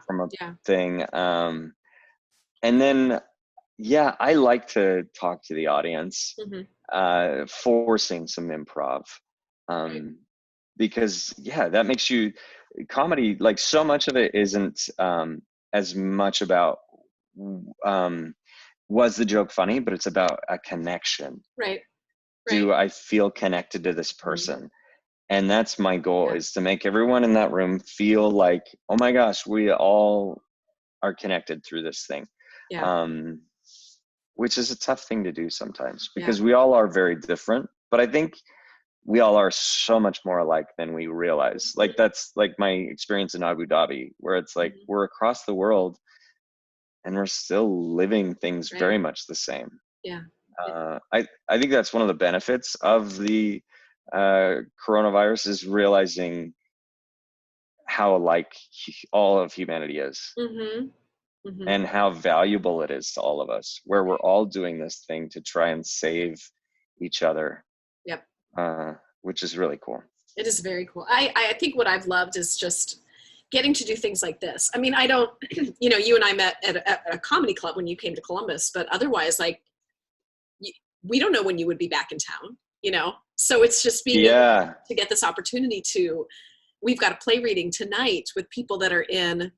from a thing. And then, I like to talk to the audience, forcing some improv. Because that makes comedy, like so much of it isn't as much about was the joke funny, but it's about a connection. Right. Do I feel connected to this person? And that's my goal, is to make everyone in that room feel like, oh my gosh, we all are connected through this thing. Which is a tough thing to do sometimes because we all are very different, but I think we all are so much more alike than we realize. Like that's like my experience in Abu Dhabi, where it's like we're across the world and we're still living things very much the same. I think that's one of the benefits of the coronavirus is realizing how alike all of humanity is. And how valuable it is to all of us, where we're all doing this thing to try and save each other. Which is really cool. It is very cool. I think what I've loved is just getting to do things like this. I mean, I don't, you and I met at a comedy club when you came to Columbus, but otherwise, like, we don't know when you would be back in town, So it's just being able to get this opportunity we've got a play reading tonight with people that are in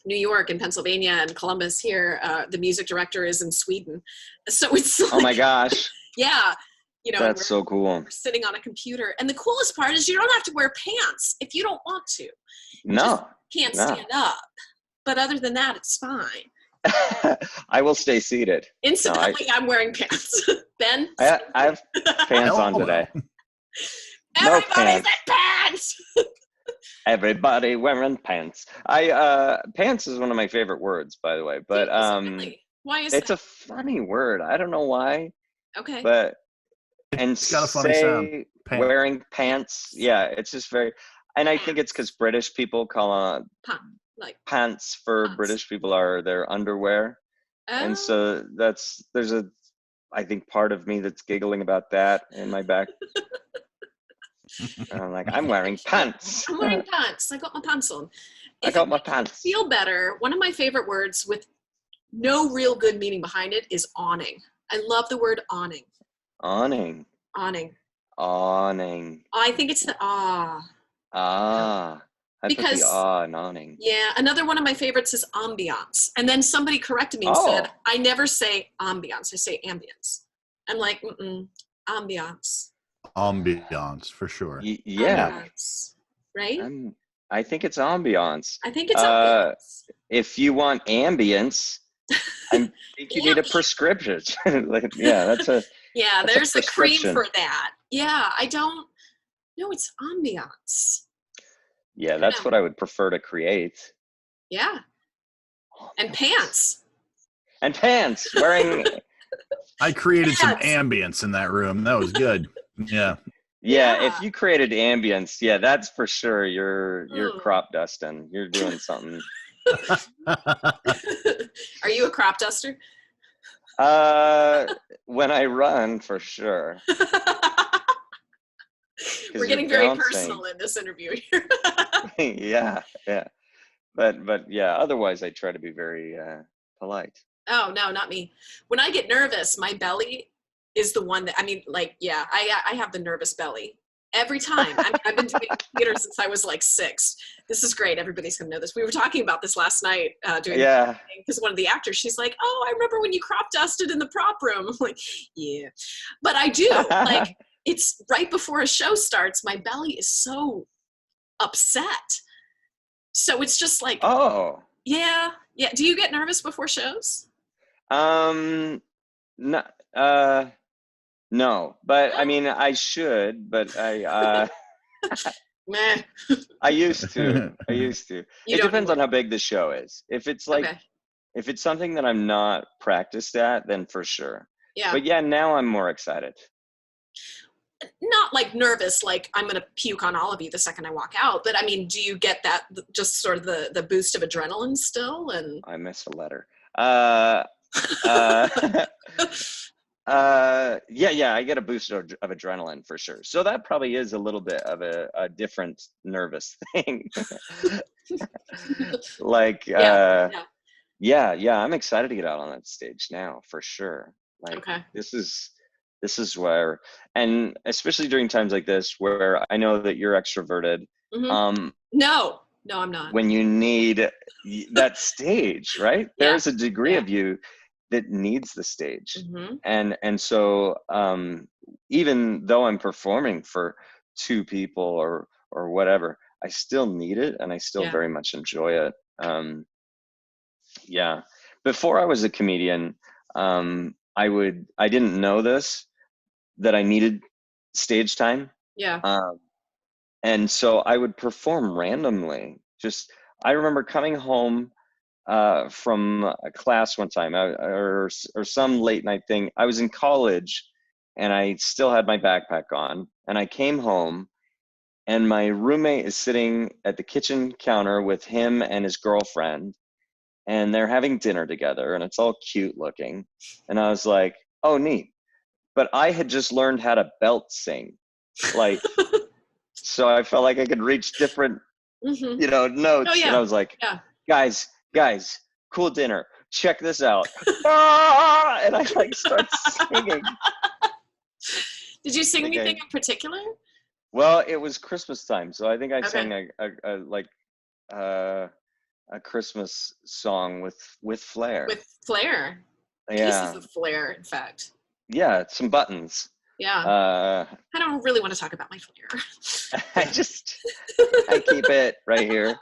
New York and Pennsylvania and Columbus here. The music director is in Sweden. So it's like, oh my gosh. That's so cool. We're sitting on a computer. And the coolest part is you don't have to wear pants if you don't want to. No. Can't stand up. But other than that, it's fine. I will stay seated. Incidentally, I'm wearing pants. Ben? I have pants on today. No Everybody's pants. in pants. Everybody wearing pants. Pants is one of my favorite words, by the way. But Really? Why is it's that? a funny word. I don't know why. Okay. But and It's got a funny sound. say Pants. wearing pants. Yeah, it's just very. And I think it's because British people call Like pants for pants. British people are their underwear, and Oh. so there's a I think part of me that's giggling about that in my back. And I'm like, I'm wearing pants. I'm wearing pants. I got my pants on. I If got it my makes you pants. feel better, one of my favorite words with no real good meaning behind it is awning. I love the word awning. Awning. Awning. Awning. I think it's the Ah. I put because the in awning. yeah, another one of my favorites is ambiance. And then somebody corrected me and Oh. said, I never say ambiance, I say ambience. I'm like, ambiance. Ambiance for sure. Yeah. Ambiance, right? I think it's ambiance. I think it's ambiance. If you want ambience, I think you need a prescription. Yeah, that's a yeah. that's There's a cream prescription. for that. Yeah, I don't. No, it's ambiance. Yeah, that's what I would prefer to create. Yeah, and pants. And pants. Wearing. I created some ambience in that room. That was good. Yeah. Yeah, if you created ambience, yeah, that's for sure. You're crop dusting. You're doing something. Are you a crop duster? When I run, for sure. We're getting very personal in this interview here. yeah. But yeah, otherwise I try to be very polite. Oh, no, not me. When I get nervous, my belly is the one that, I have the nervous belly. Every time. I've been doing theater since I was like 6. This is great. Everybody's going to know this. We were talking about this last night because one of the actors, she's like, oh, I remember when you crop dusted in the prop room. I'm like, yeah. But I do. Like, it's right before a show starts, my belly is so upset. So it's just like, oh. Yeah. Do you get nervous before shows? No, but I mean, I should, but I Meh. I used to. It depends on how big the show is. If it's if it's something that I'm not practiced at, then for sure. Yeah. But yeah, now I'm more excited. Not like nervous, like I'm going to puke on all of you the second I walk out. But I mean, do you get that just sort of the boost of adrenaline still? And I missed a letter. Yeah, I get a boost of adrenaline for sure. So that probably is a little bit of a different nervous thing. Like, yeah, I'm excited to get out on that stage now for sure. Like, this is where, and especially during times like this where I know that you're extroverted. Mm-hmm. No, I'm not. When you need that stage, right? There's a degree of you that needs the stage. Mm-hmm. And so even though I'm performing for 2 people or whatever, I still need it and I still very much enjoy it. Before I was a comedian, I didn't know this, that I needed stage time. And so I would perform randomly. I remember coming home from a class one time or some late night thing. I was in college and I still had my backpack on, and I came home and my roommate is sitting at the kitchen counter with him and his girlfriend, and they're having dinner together and it's all cute looking. And I was like, oh, neat. But I had just learned how to belt sing. Like, so I felt like I could reach different, notes. And I was like, guys, cool dinner. Check this out. And I start singing. Did you sing anything in particular? Well, it was Christmas time, so I think I sang a Christmas song with flair. With flair. Yeah. Pieces of flair, in fact. Yeah, some buttons. Yeah. I don't really want to talk about my flair. I keep it right here.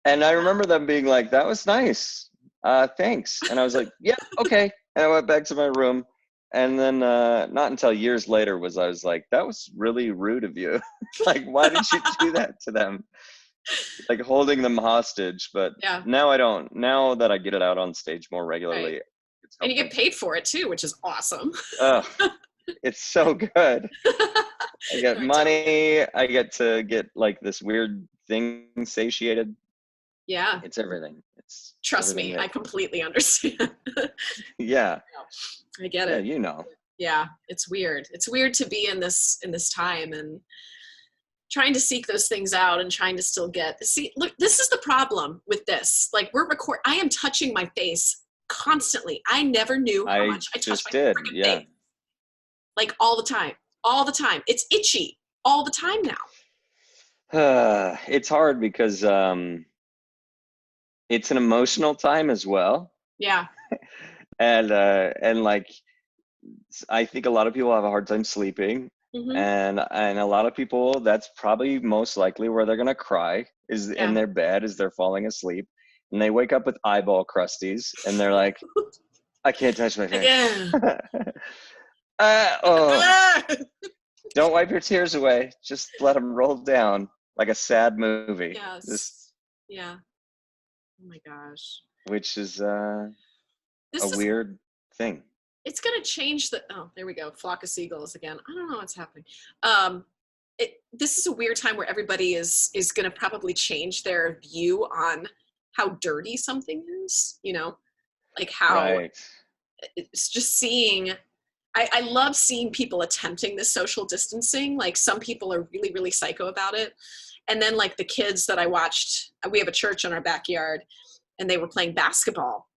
And I remember them being like, that was nice. Thanks. And I was like, yeah, okay. And I went back to my room And then not until years later I was like, that was really rude of you. Like, why did you do that to them? Like holding them hostage. But Yeah. now I don't. Now that I get it out on stage more regularly, Right. it's And you helpful. get paid for it too, which is awesome. Oh, it's so good. I get money. I get to get like this weird thing satiated. Yeah. It's everything. It's Trust everything me, I completely understand. yeah. I get Yeah, it. you know. Yeah, it's weird. It's weird to be in this time and trying to seek those things out and trying to still look, this is the problem with this. Like I am touching my face constantly. I never knew how much I touched my freaking face. Like all the time. All the time. It's itchy all the time now. It's hard because it's an emotional time as well. Yeah. And like I think a lot of people have a hard time sleeping. Mm-hmm. And a lot of people, that's probably most likely where they're gonna cry is in their bed as they're falling asleep, and they wake up with eyeball crusties and they're like, I can't touch my face. Don't wipe your tears away, just let them roll down like a sad movie. Yes. Yeah. Oh my gosh. Which is a weird thing. It's going to change there we go. Flock of seagulls again. I don't know what's happening. This is a weird time where everybody is going to probably change their view on how dirty something is, like how it's just seeing, I love seeing people attempting this social distancing. Like some people are really, really psycho about it. And then like the kids that I watched, we have a church in our backyard and they were playing basketball.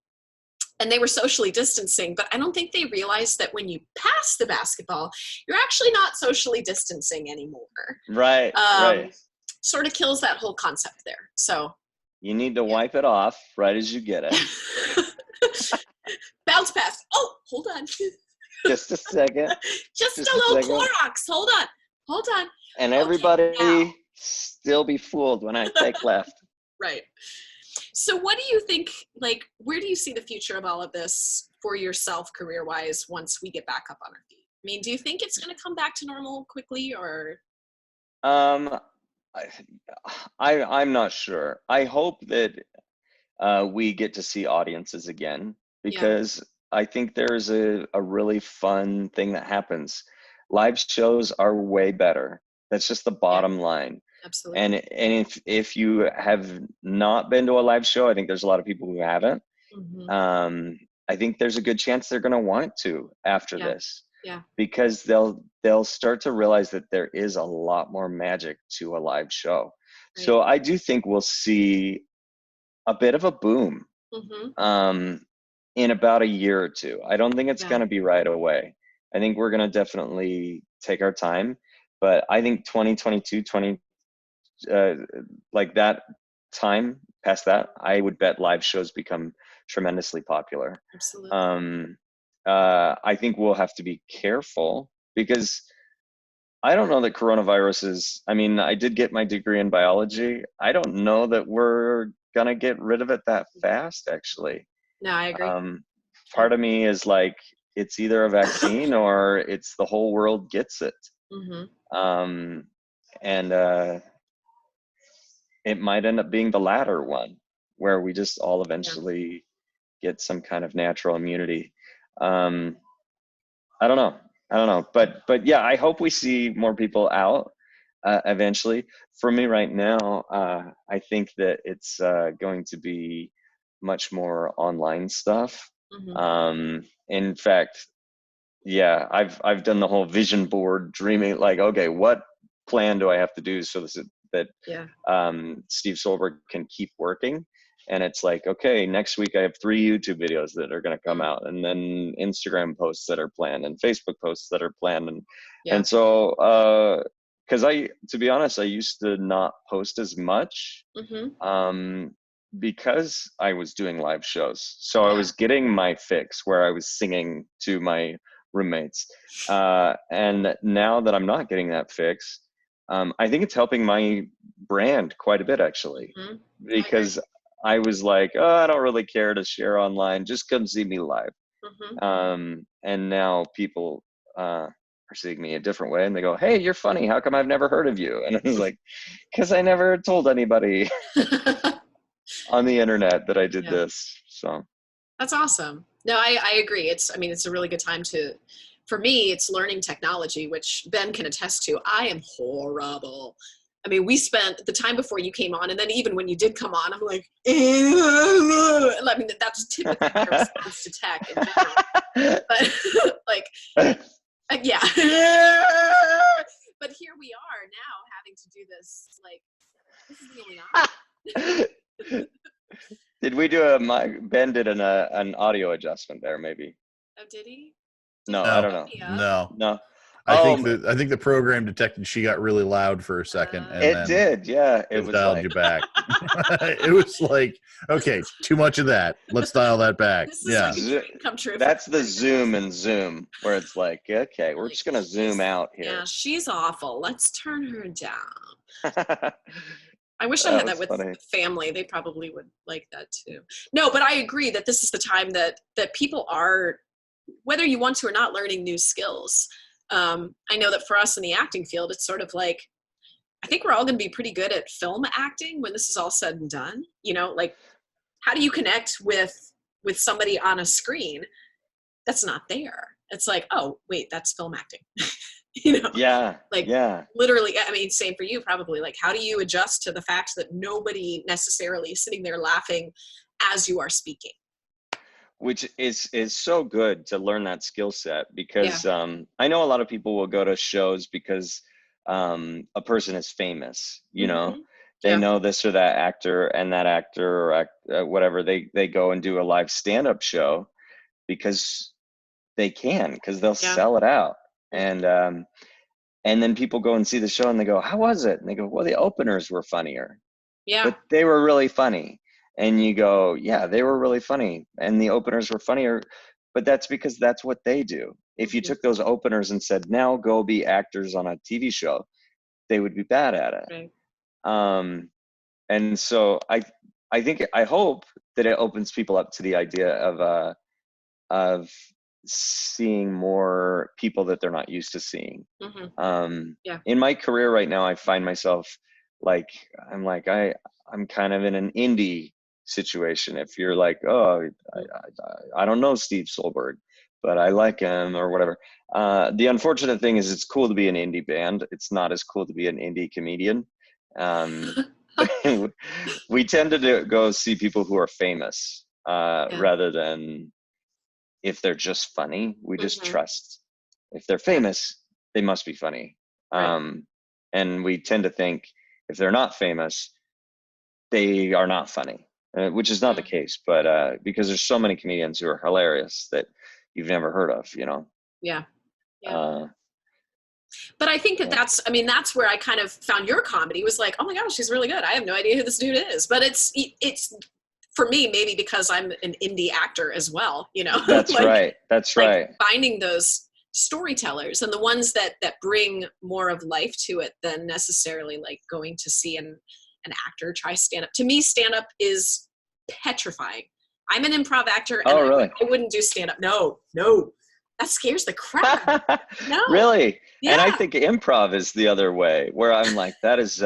And they were socially distancing, but I don't think they realized that when you pass the basketball, you're actually not socially distancing anymore. Right, right. Sort of kills that whole concept there. So you need to wipe it off right as you get it. Bounce pass. Oh, hold on. Just a second. Just a little Clorox. Hold on. And everybody still be fooled when I take left. Right. So what do you think, like, where do you see the future of all of this for yourself career-wise once we get back up on our feet? I mean, do you think it's going to come back to normal quickly or? I'm not sure. I hope that we get to see audiences again because I think there's a really fun thing that happens. Live shows are way better. That's just the bottom line. Absolutely. And if you have not been to a live show, I think there's a lot of people who haven't. Mm-hmm. I think there's a good chance they're going to want to after this. Yeah. Because they'll start to realize that there is a lot more magic to a live show. Right. So I do think we'll see a bit of a boom in about a year or two. I don't think it's going to be right away. I think we're going to definitely take our time. But I think 2022, like that time past that, I would bet live shows become tremendously popular. Absolutely. I think we'll have to be careful because I don't know that coronavirus is, I mean, I did get my degree in biology. I don't know that we're going to get rid of it that fast, actually. No, I agree. Part of me is like, it's either a vaccine or it's the whole world gets it. Mm-hmm. And it might end up being the latter one, where we just all eventually get some kind of natural immunity. I don't know, but yeah, I hope we see more people out eventually. For me right now, I think that it's going to be much more online stuff. Mm-hmm. In fact, yeah, I've done the whole vision board dreaming, like, okay, what plan do I have to do so that Steve Soelberg can keep working? And it's like, okay, next week I have 3 YouTube videos that are going to come out, and then Instagram posts that are planned, and Facebook posts that are planned, and so because to be honest, I used to not post as much because I was doing live shows, so I was getting my fix where I was singing to my roommates, and now that I'm not getting that fix, I think it's helping my brand quite a bit, actually, because I was like, oh, I don't really care to share online. Just come see me live. And now people are seeing me a different way, and they go, "Hey, you're funny. How come I've never heard of you?" And I was like, "Because I never told anybody on the internet that I did this." So that's awesome. No, I agree. It's a really good time for me, it's learning technology, which Ben can attest to. I am horrible. I mean, we spent the time before you came on, and then even when you did come on, I'm like, I mean, that's typically my response to tech in general. But like, yeah. But here we are now having to do this. Like, this is the only option. Did we do Ben did an audio adjustment there, maybe? Oh, did he? No, I don't know. No. I think the program detected she got really loud for a second, and it did. Yeah, it was dialed you back. It was like, okay, too much of that. Let's dial that back. This is like a dream come true. That's the Zoom and Zoom, where it's like, okay, we're just gonna zoom out here. Yeah, she's awful. Let's turn her down. I wish I had that with family. They probably would like that too. No, but I agree that this is the time that people are, whether you want to or not, learning new skills. I know that for us in the acting field, it's sort of like, I think we're all going to be pretty good at film acting when this is all said and done. You know, like, how do you connect with somebody on a screen that's not there? It's like, oh, wait, that's film acting. You know? Yeah. Like, literally, I mean, same for you probably. Like, how do you adjust to the fact that nobody necessarily is sitting there laughing as you are speaking? Which is so good to learn that skill set, because I know a lot of people will go to shows because a person is famous, you know, they know this or that actor, and that actor or whatever, they go and do a live stand-up show because they can, because they'll sell it out. And then people go and see the show and they go, "How was it?" And they go, "Well, the openers were funnier." Yeah. But they were really funny. And you go, "Yeah, they were really funny. And the openers were funnier." But that's because that's what they do. If you took those openers and said, "Now go be actors on a TV show," they would be bad at it. Right. And so I hope that it opens people up to the idea of seeing more people that they're not used to seeing. In my career right now, I find myself like, I'm kind of in an indie situation. If you're like, "Oh, I don't know Steve Soelberg, but I like him," or whatever. The unfortunate thing is, it's cool to be an indie band. It's not as cool to be an indie comedian. We tend to go see people who are famous rather than if they're just funny. We just trust. If they're famous, they must be funny. Right. And we tend to think if they're not famous, they are not funny, which is not the case. But because there's so many comedians who are hilarious that you've never heard of, you know? Yeah. But I think that's where I kind of found your comedy, was like, oh my gosh, she's really good. I have no idea who this dude is. But it's for me, maybe because I'm an indie actor as well, you know? That's right. That's right. Finding those storytellers and the ones that bring more of life to it than necessarily like going to see an actor try stand-up. To me, stand-up is petrifying. I'm an improv actor, and really? I wouldn't do stand-up. No. That scares the crap. No. Really? Yeah. And I think improv is the other way, where I'm like, that's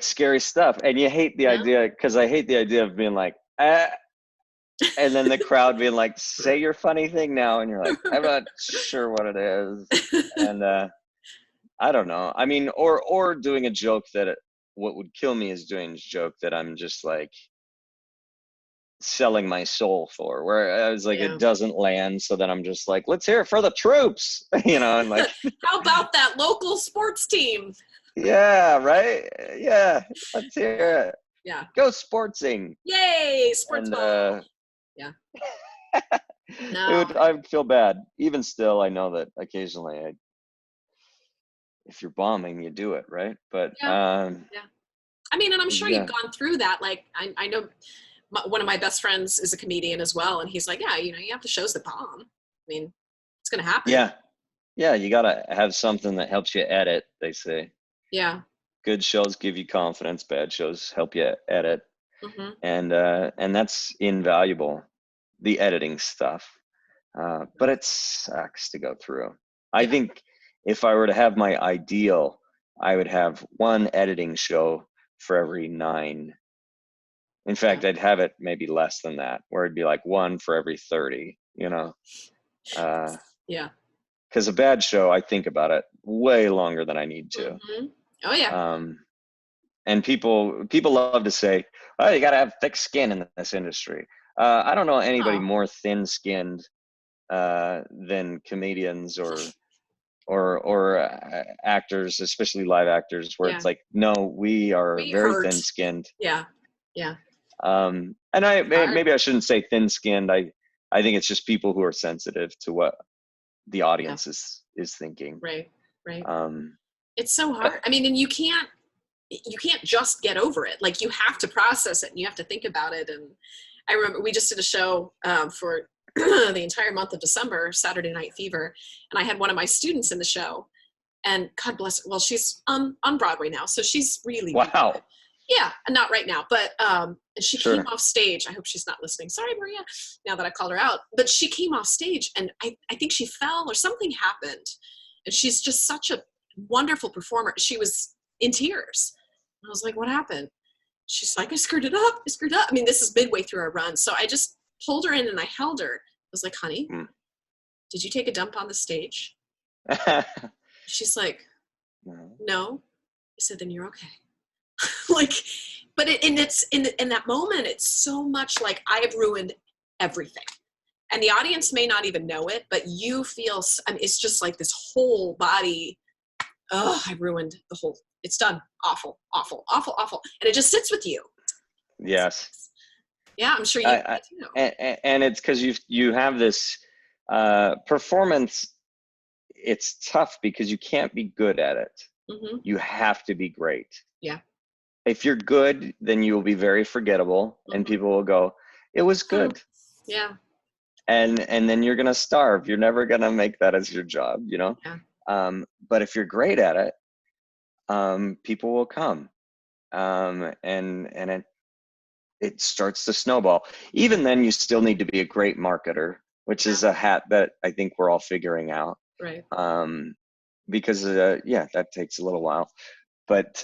scary stuff. And you hate the idea, because I hate the idea of being like, and then the crowd being like, "Say your funny thing now." And you're like, "I'm not sure what it is." And I don't know. I mean, or doing a joke that what would kill me is doing a joke that I'm just like selling my soul for, where I was like, it doesn't land. So then I'm just like, "Let's hear it for the troops," you know, and like, how about that local sports team? Yeah, right. Yeah, let's hear it. Yeah. Go sportsing. Yay, sports ball. Yeah. No. I would feel bad. Even still, I know that occasionally if you're bombing, you do it, right? But I mean, and I'm sure you've gone through that. Like, I know one of my best friends is a comedian as well, and he's like, "Yeah, you know, you have the shows that bomb. I mean, it's gonna happen." Yeah, you gotta have something that helps you edit, they say. Yeah. Good shows give you confidence. Bad shows help you edit. And that's invaluable, the editing stuff. But it sucks to go through. I think if I were to have my ideal, I would have one editing show for every 9. In fact, I'd have it maybe less than that, where it'd be like one for every 30, you know? Yeah. Because a bad show, I think about it way longer than I need to. Mm-hmm. Oh, yeah. And people love to say, oh, you got to have thick skin in this industry. I don't know anybody more thin-skinned than comedians or actors, especially live actors, where it's like, no, we are very thin-skinned. Yeah. And maybe I shouldn't say thin-skinned. I think it's just people who are sensitive to what the audience is thinking. Right. It's so hard. I mean, and you can't just get over it. Like, you have to process it and you have to think about it. And I remember we just did a show for the entire month of December, Saturday Night Fever, and I had one of my students in the show, and God bless her. Well, she's on Broadway now, so she's really wow. Yeah, not right now, but she came off stage. I hope she's not listening. Sorry, Maria, now that I called her out. But she came off stage, and I think she fell or something happened. And she's just such a wonderful performer. She was in tears. I was like, what happened? She's like, I screwed it up. I mean, this is midway through our run. So I just pulled her in and I held her. I was like, honey, did you take a dump on the stage? She's like, no. I said, then you're okay. Like, but it's in that moment, it's so much like I've ruined everything. And the audience may not even know it, but you feel, I mean, it's just like this whole body, I ruined the whole, it's done. Awful. And it just sits with you. Yes. Yeah, I'm sure you too. And it's because you have this performance. It's tough because you can't be good at it. Mm-hmm. You have to be great. Yeah. If you're good, then you will be very forgettable, and people will go, it was good. Yeah. And then you're going to starve. You're never going to make that as your job, you know? Yeah. But if you're great at it, people will come. And it starts to snowball. Even then, you still need to be a great marketer, which is a hat that I think we're all figuring out. Right. Because that takes a little while. But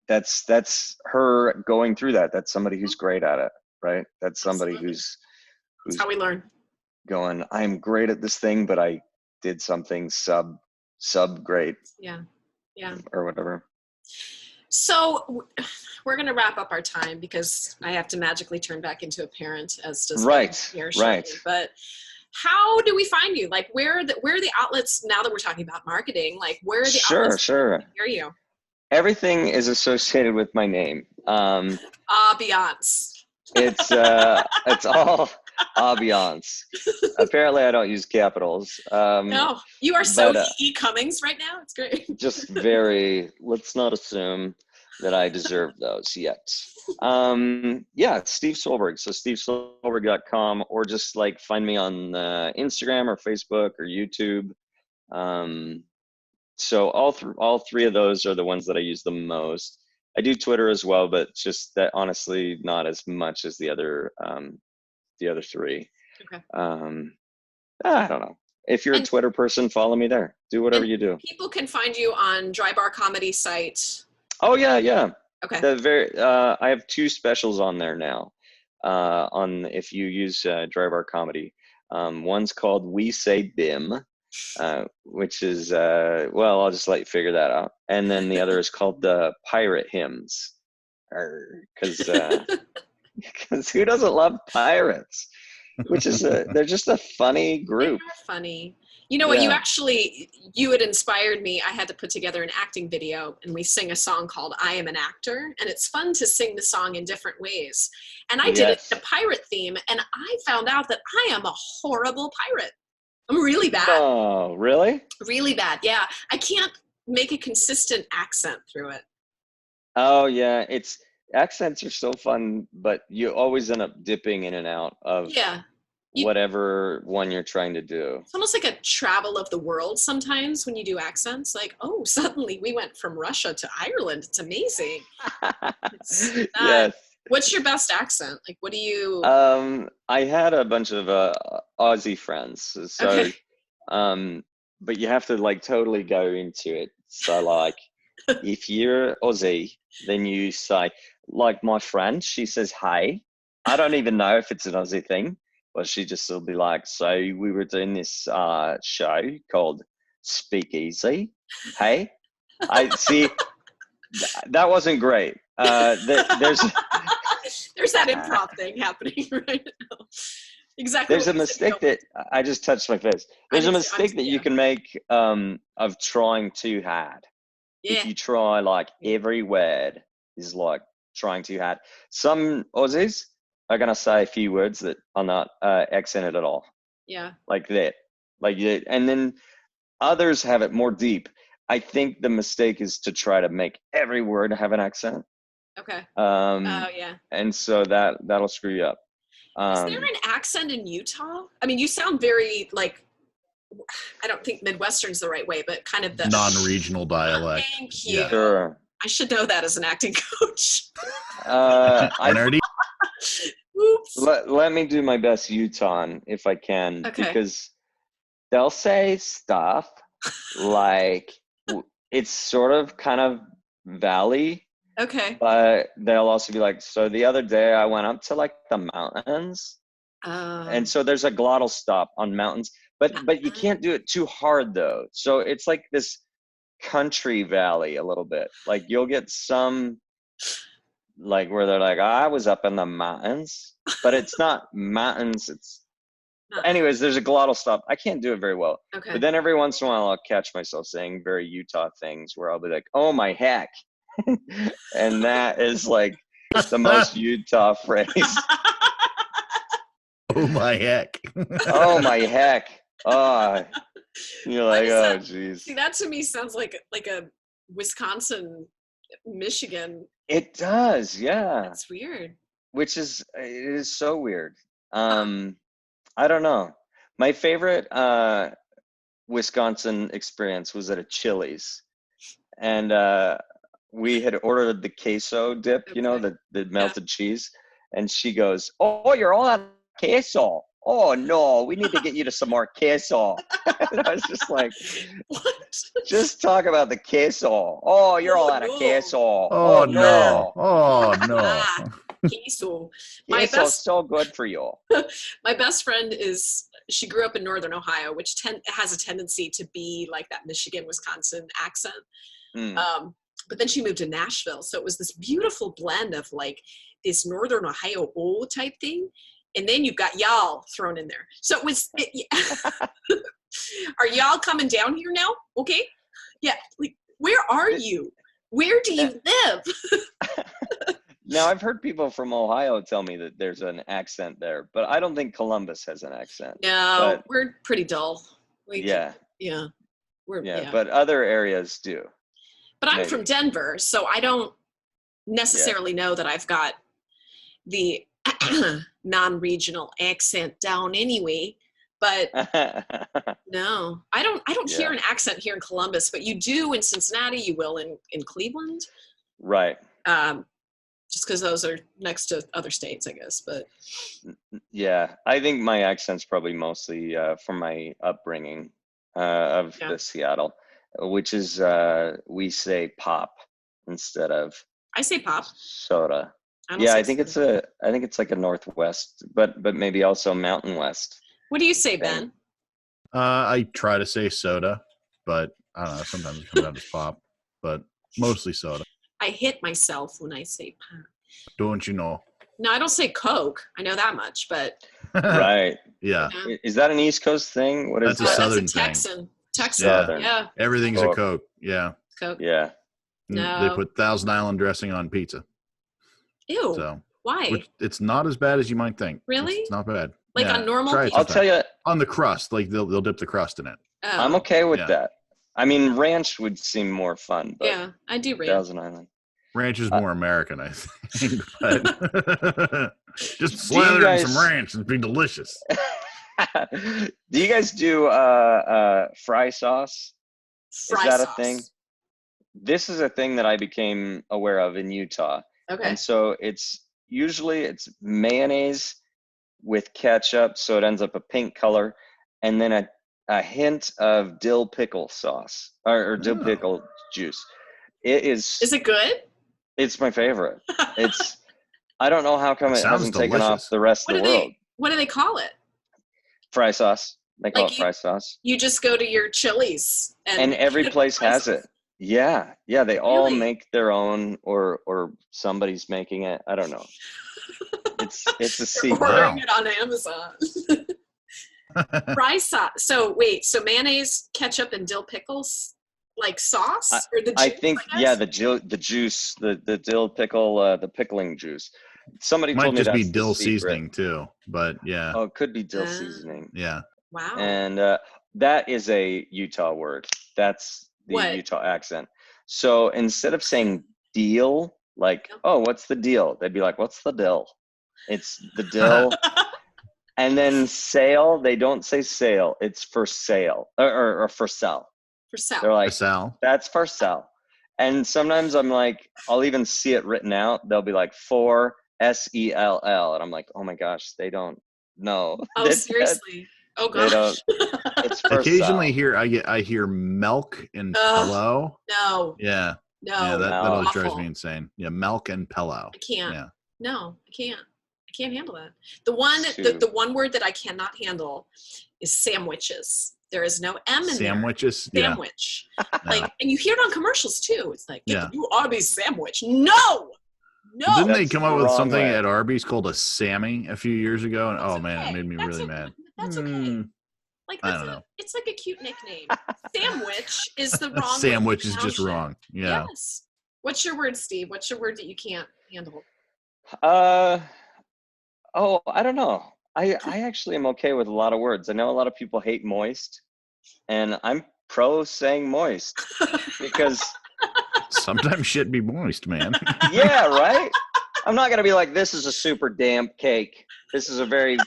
that's her going through that. That's somebody who's great at it, right? That's somebody who's that's how we learn. Going, I'm great at this thing, but I did something sub great. Yeah. Or whatever. So we're going to wrap up our time because I have to magically turn back into a parent, as does here shortly. Right. But how do we find you? Like, where are the outlets now that we're talking about marketing? Like, where are the outlets? Sure. To hear you? Everything is associated with my name. Ambiance. It's all ambiance. Apparently, I don't use capitals. No, you are so E. Cummings right now. It's great. Just very. Let's not assume that I deserve those yet. It's Steve Soelberg. So stevesoelberg.com, or just like find me on Instagram or Facebook or YouTube. So all three of those are the ones that I use the most. I do Twitter as well, but just that honestly not as much as the other three. Okay. I don't know. If you're a Twitter person, follow me there. Do whatever you do. People can find you on Dry Bar Comedy site. Oh yeah. Okay. I have 2 specials on there now. If you use Dry Bar Comedy, one's called We Say BIM. Which is I'll just let you figure that out. And then the other is called the Pirate Hymns, because who doesn't love pirates? Which is they're just a funny group. They're funny. You know what? You had inspired me. I had to put together an acting video, and we sing a song called "I Am an Actor," and it's fun to sing the song in different ways. And I did it the pirate theme, and I found out that I am a horrible pirate. I'm really bad. Oh, really? Really bad, yeah. I can't make a consistent accent through it. Oh, yeah. Accents are so fun, but you always end up dipping in and out of whatever one you're trying to do. It's almost like a travel of the world sometimes when you do accents. Like, oh, suddenly we went from Russia to Ireland. It's amazing. Yes. What's your best accent? Like, what do you? I had a bunch of Aussie friends, so Okay. but you have to like totally go into it. So like, if you're Aussie, then you say, like my friend, she says, "Hey." I don't even know if it's an Aussie thing, but she just will be like, "So we were doing this show called Speakeasy. Hey, I see." That wasn't great. There's There's that improv thing happening right now. Exactly. there's a mistake that I just touched my face. There's a mistake that you can make of trying too hard. Yeah. If you try like every word is like trying too hard. Some Aussies are gonna say a few words that are not accented at all. Yeah. Like that. Like and then others have it more deep. I think the mistake is to try to make every word have an accent. Okay. Oh yeah. And so that'll screw you up. Is there an accent in Utah? I mean, you sound very like, I don't think Midwestern's the right way, but kind of the non-regional dialect. Thank you. Yeah. Sure. I should know that as an acting coach. Oops. Let me do my best Utah if I can, because they'll say stuff like it's sort of kind of valley. Okay. But they'll also be like, so the other day I went up to like the mountains. And so there's a glottal stop on mountains, but you can't do it too hard though. So it's like this country valley a little bit. Like you'll get some like where they're like, I was up in the mountains, but it's not mountains. It's anyways, there's a glottal stop. I can't do it very well. Okay. But then every once in a while I'll catch myself saying very Utah things where I'll be like, oh my heck. And that is like the most Utah phrase. Oh my heck. Oh my heck. Oh, you're like, oh geez. See, that to me sounds like a Wisconsin, Michigan. It does, yeah. That's weird. It is so weird. I don't know. My favorite Wisconsin experience was at a Chili's, and we had ordered the queso dip, you know, the melted cheese, and she goes, "Oh, you're all out of queso. Oh no, we need to get you to some more queso." And I was just like, what? Just talk about the queso. Oh, you're all out of queso. Oh no. Oh no. Queso. Queso's so good for you. My best friend she grew up in Northern Ohio, which has a tendency to be like that Michigan, Wisconsin accent. But then she moved to Nashville. So it was this beautiful blend of like this Northern Ohio old type thing. And then you've got y'all thrown in there. So are y'all coming down here now? Okay. Yeah. Like, where are you? Where do you live? Now, I've heard people from Ohio tell me that there's an accent there, but I don't think Columbus has an accent. No, we're pretty dull. Yeah. But other areas do. But I'm from Denver, so I don't necessarily know that I've got the non-regional accent down anyway. But no, I don't hear an accent here in Columbus, but you do in Cincinnati. You will in Cleveland, right? Just because those are next to other states, I guess. But yeah, I think my accent's probably mostly from my upbringing of the Seattle, which is we say pop instead of I say pop soda. I think it's like a Northwest, but maybe also Mountain West. What do you say, Ben? I try to say soda, but I don't know. Sometimes it comes out as pop, but mostly soda. I hit myself when I say pop. Don't you know? No, I don't say Coke. I know that much, but right. Yeah. Is that an East Coast thing? What is that? That's a Southern thing. Texan. Southern. Yeah. Everything's a Coke. Yeah. Coke. Yeah. No. They put Thousand Island dressing on pizza. Ew. So why? It's not as bad as you might think. Really? It's not bad. Like on normal pizza? I'll tell you. On the crust, like they'll dip the crust in it. Oh. I'm okay with that. I mean, ranch would seem more fun. But yeah, I do ranch. Thousand Island. Ranch is more American, I think. But just slather in some ranch and be delicious. Do you guys do fry sauce? Is that a thing? This is a thing that I became aware of in Utah. Okay. And so it's usually it's mayonnaise with ketchup, so it ends up a pink color, and then a hint of dill pickle sauce or dill pickle juice. Is it good? It's my favorite. I don't know how come it hasn't taken off the rest of the world. What do they call it? Fry sauce. They call it fry sauce. You just go to your Chili's and every place has it. Yeah. They all make their own, or somebody's making it. I don't know. It's a secret. Ordering it on Amazon. Fry sauce. So mayonnaise, ketchup, and dill pickles, like sauce, or the juice? I think the juice, the dill pickle, the pickling juice. Somebody told me that's might just be dill seasoning too, but yeah. Oh, it could be dill seasoning. Yeah. Wow. And that is a Utah word. That's the Utah accent. So instead of saying deal, like, oh, what's the deal? They'd be like, what's the dill? It's the dill. And then sale, they don't say sale. It's for sale or for sell. For sale. They're like, for sale. That's for sell. And sometimes I'm like, I'll even see it written out. They'll be like, for SELL. And I'm like, oh my gosh, they don't know. Oh, seriously? Oh gosh. It's for occasionally sell. I hear milk and pillow. No. Yeah. No. Yeah, that always awful. drives me insane. Yeah, milk and pillow. I can't. Yeah. No, I can't. I can't handle that. The one word that I cannot handle is sandwiches. There is no M in sandwiches? there. Sandwich. Yeah. And you hear it on commercials too. It's like, get the new Arby's sandwich. No. Didn't they come up with something at Arby's called a Sammy a few years ago? And it made me really mad. That's okay. Like, I don't know. It's like a cute nickname. Sandwich is the wrong. Sandwich is just wrong. Yeah. Yes. What's your word, Steve? What's your word that you can't handle? I don't know. I actually am okay with a lot of words. I know a lot of people hate moist, and I'm pro saying moist because sometimes shit be moist, man. Yeah, right? I'm not going to be like, this is a super damp cake. This is a very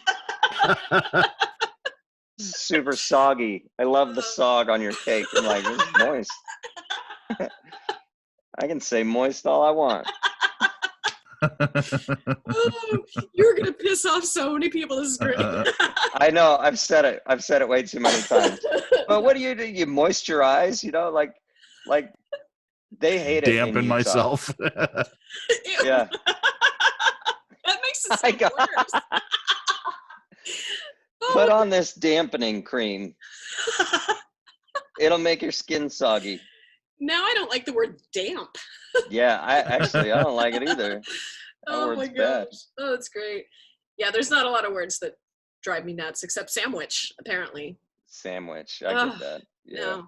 super soggy. I love the sog on your cake. I'm like, this is moist. I can say moist all I want. Oh, you're gonna piss off so many people. This is great. I know. I've said it way too many times. But what do? You moisturize? Like they hate it. Dampen myself. Yeah. That makes it so worse. Put on this dampening cream. It'll make your skin soggy. Now I don't like the word damp. Yeah, I don't like it either. Oh my gosh. Bad. Oh, that's great. Yeah, there's not a lot of words that drive me nuts except sandwich, apparently. Sandwich. I get that. Yeah.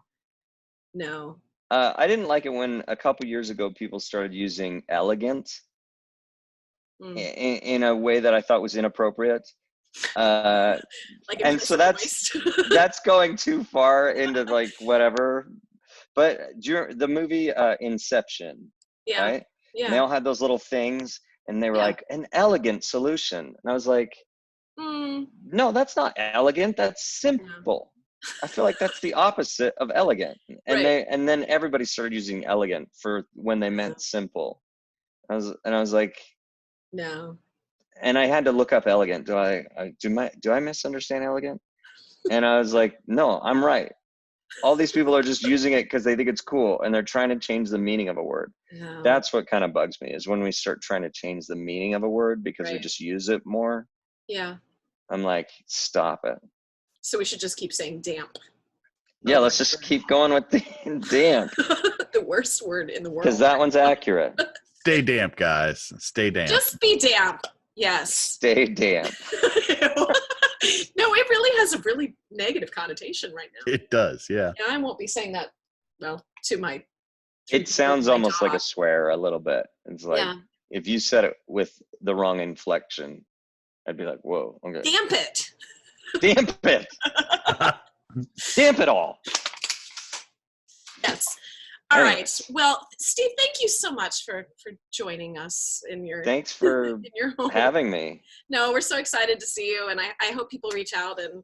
No. I didn't like it when a couple years ago people started using elegant in a way that I thought was inappropriate. And so that's going too far into like whatever. But the movie Inception, right? Yeah. And they all had those little things, and they were like, an elegant solution. And I was like, no, that's not elegant. That's simple. I feel like that's the opposite of elegant. And then everybody started using elegant for when they meant simple. I was like, no. And I had to look up elegant. Do I misunderstand elegant? And I was like, no, I'm right. All these people are just using it because they think it's cool, and they're trying to change the meaning of a word. No. That's what kind of bugs me, is when we start trying to change the meaning of a word because we just use it more. Yeah. I'm like, stop it. So we should just keep saying damp. Yeah, let's just keep going with the damp. The worst word in the world. Because that one's accurate. Stay damp, guys. Stay damp. Just be damp. Yes. Stay damp. No, it really has a really negative connotation right now. It does, yeah. I won't be saying that, to my... It sounds almost like a swear a little bit. It's like, if you said it with the wrong inflection, I'd be like, whoa, okay. Damp it. Damp it. Damp it all. Yes. All right. Well, Steve, thank you so much for joining us in your... Thanks for having me. No, we're so excited to see you, and I hope people reach out and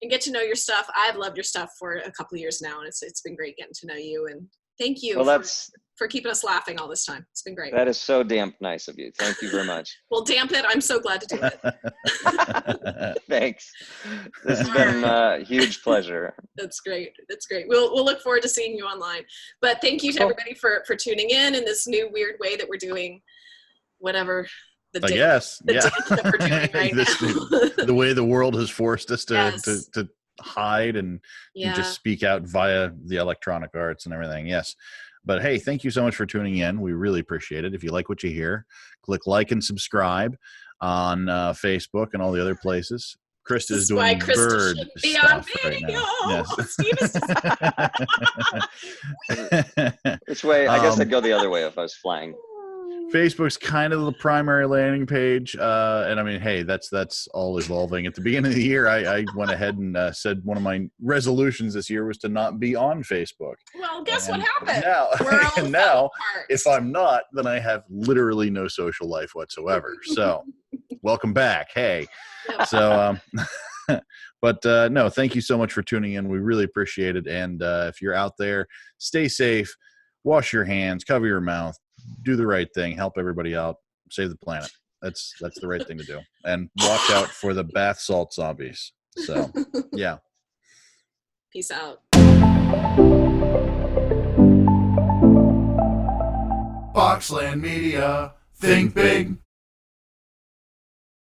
get to know your stuff. I've loved your stuff for a couple of years now, and it's been great getting to know you, and thank you. Well, for keeping us laughing all this time. It's been great. That is so damn nice of you. Thank you very much. Well, damp it. I'm so glad to do it. Thanks. This has been a huge pleasure. That's great. That's great. We'll look forward to seeing you online. But thank you to everybody for tuning in this new weird way that we're doing whatever the dance that we're doing right now. The way the world has forced us to hide and just speak out via the electronic arts and everything. Yes. But hey, thank you so much for tuning in. We really appreciate it. If you like what you hear, click like and subscribe on Facebook and all the other places. Krista is doing bird stuff right now. Yes. Which way? I guess I'd go the other way if I was flying. Facebook's kind of the primary landing page, and I mean, hey, that's all evolving. At the beginning of the year, I went ahead and said one of my resolutions this year was to not be on Facebook. Well, guess what happened? Now, if I'm not, then I have literally no social life whatsoever. So, welcome back. Hey, so, but no, thank you so much for tuning in. We really appreciate it. And if you're out there, stay safe, wash your hands, cover your mouth. Do the right thing, help everybody out, save the planet. That's the right thing to do. And watch out for the bath salt zombies. So, yeah. Peace out. Boxland Media. Think big.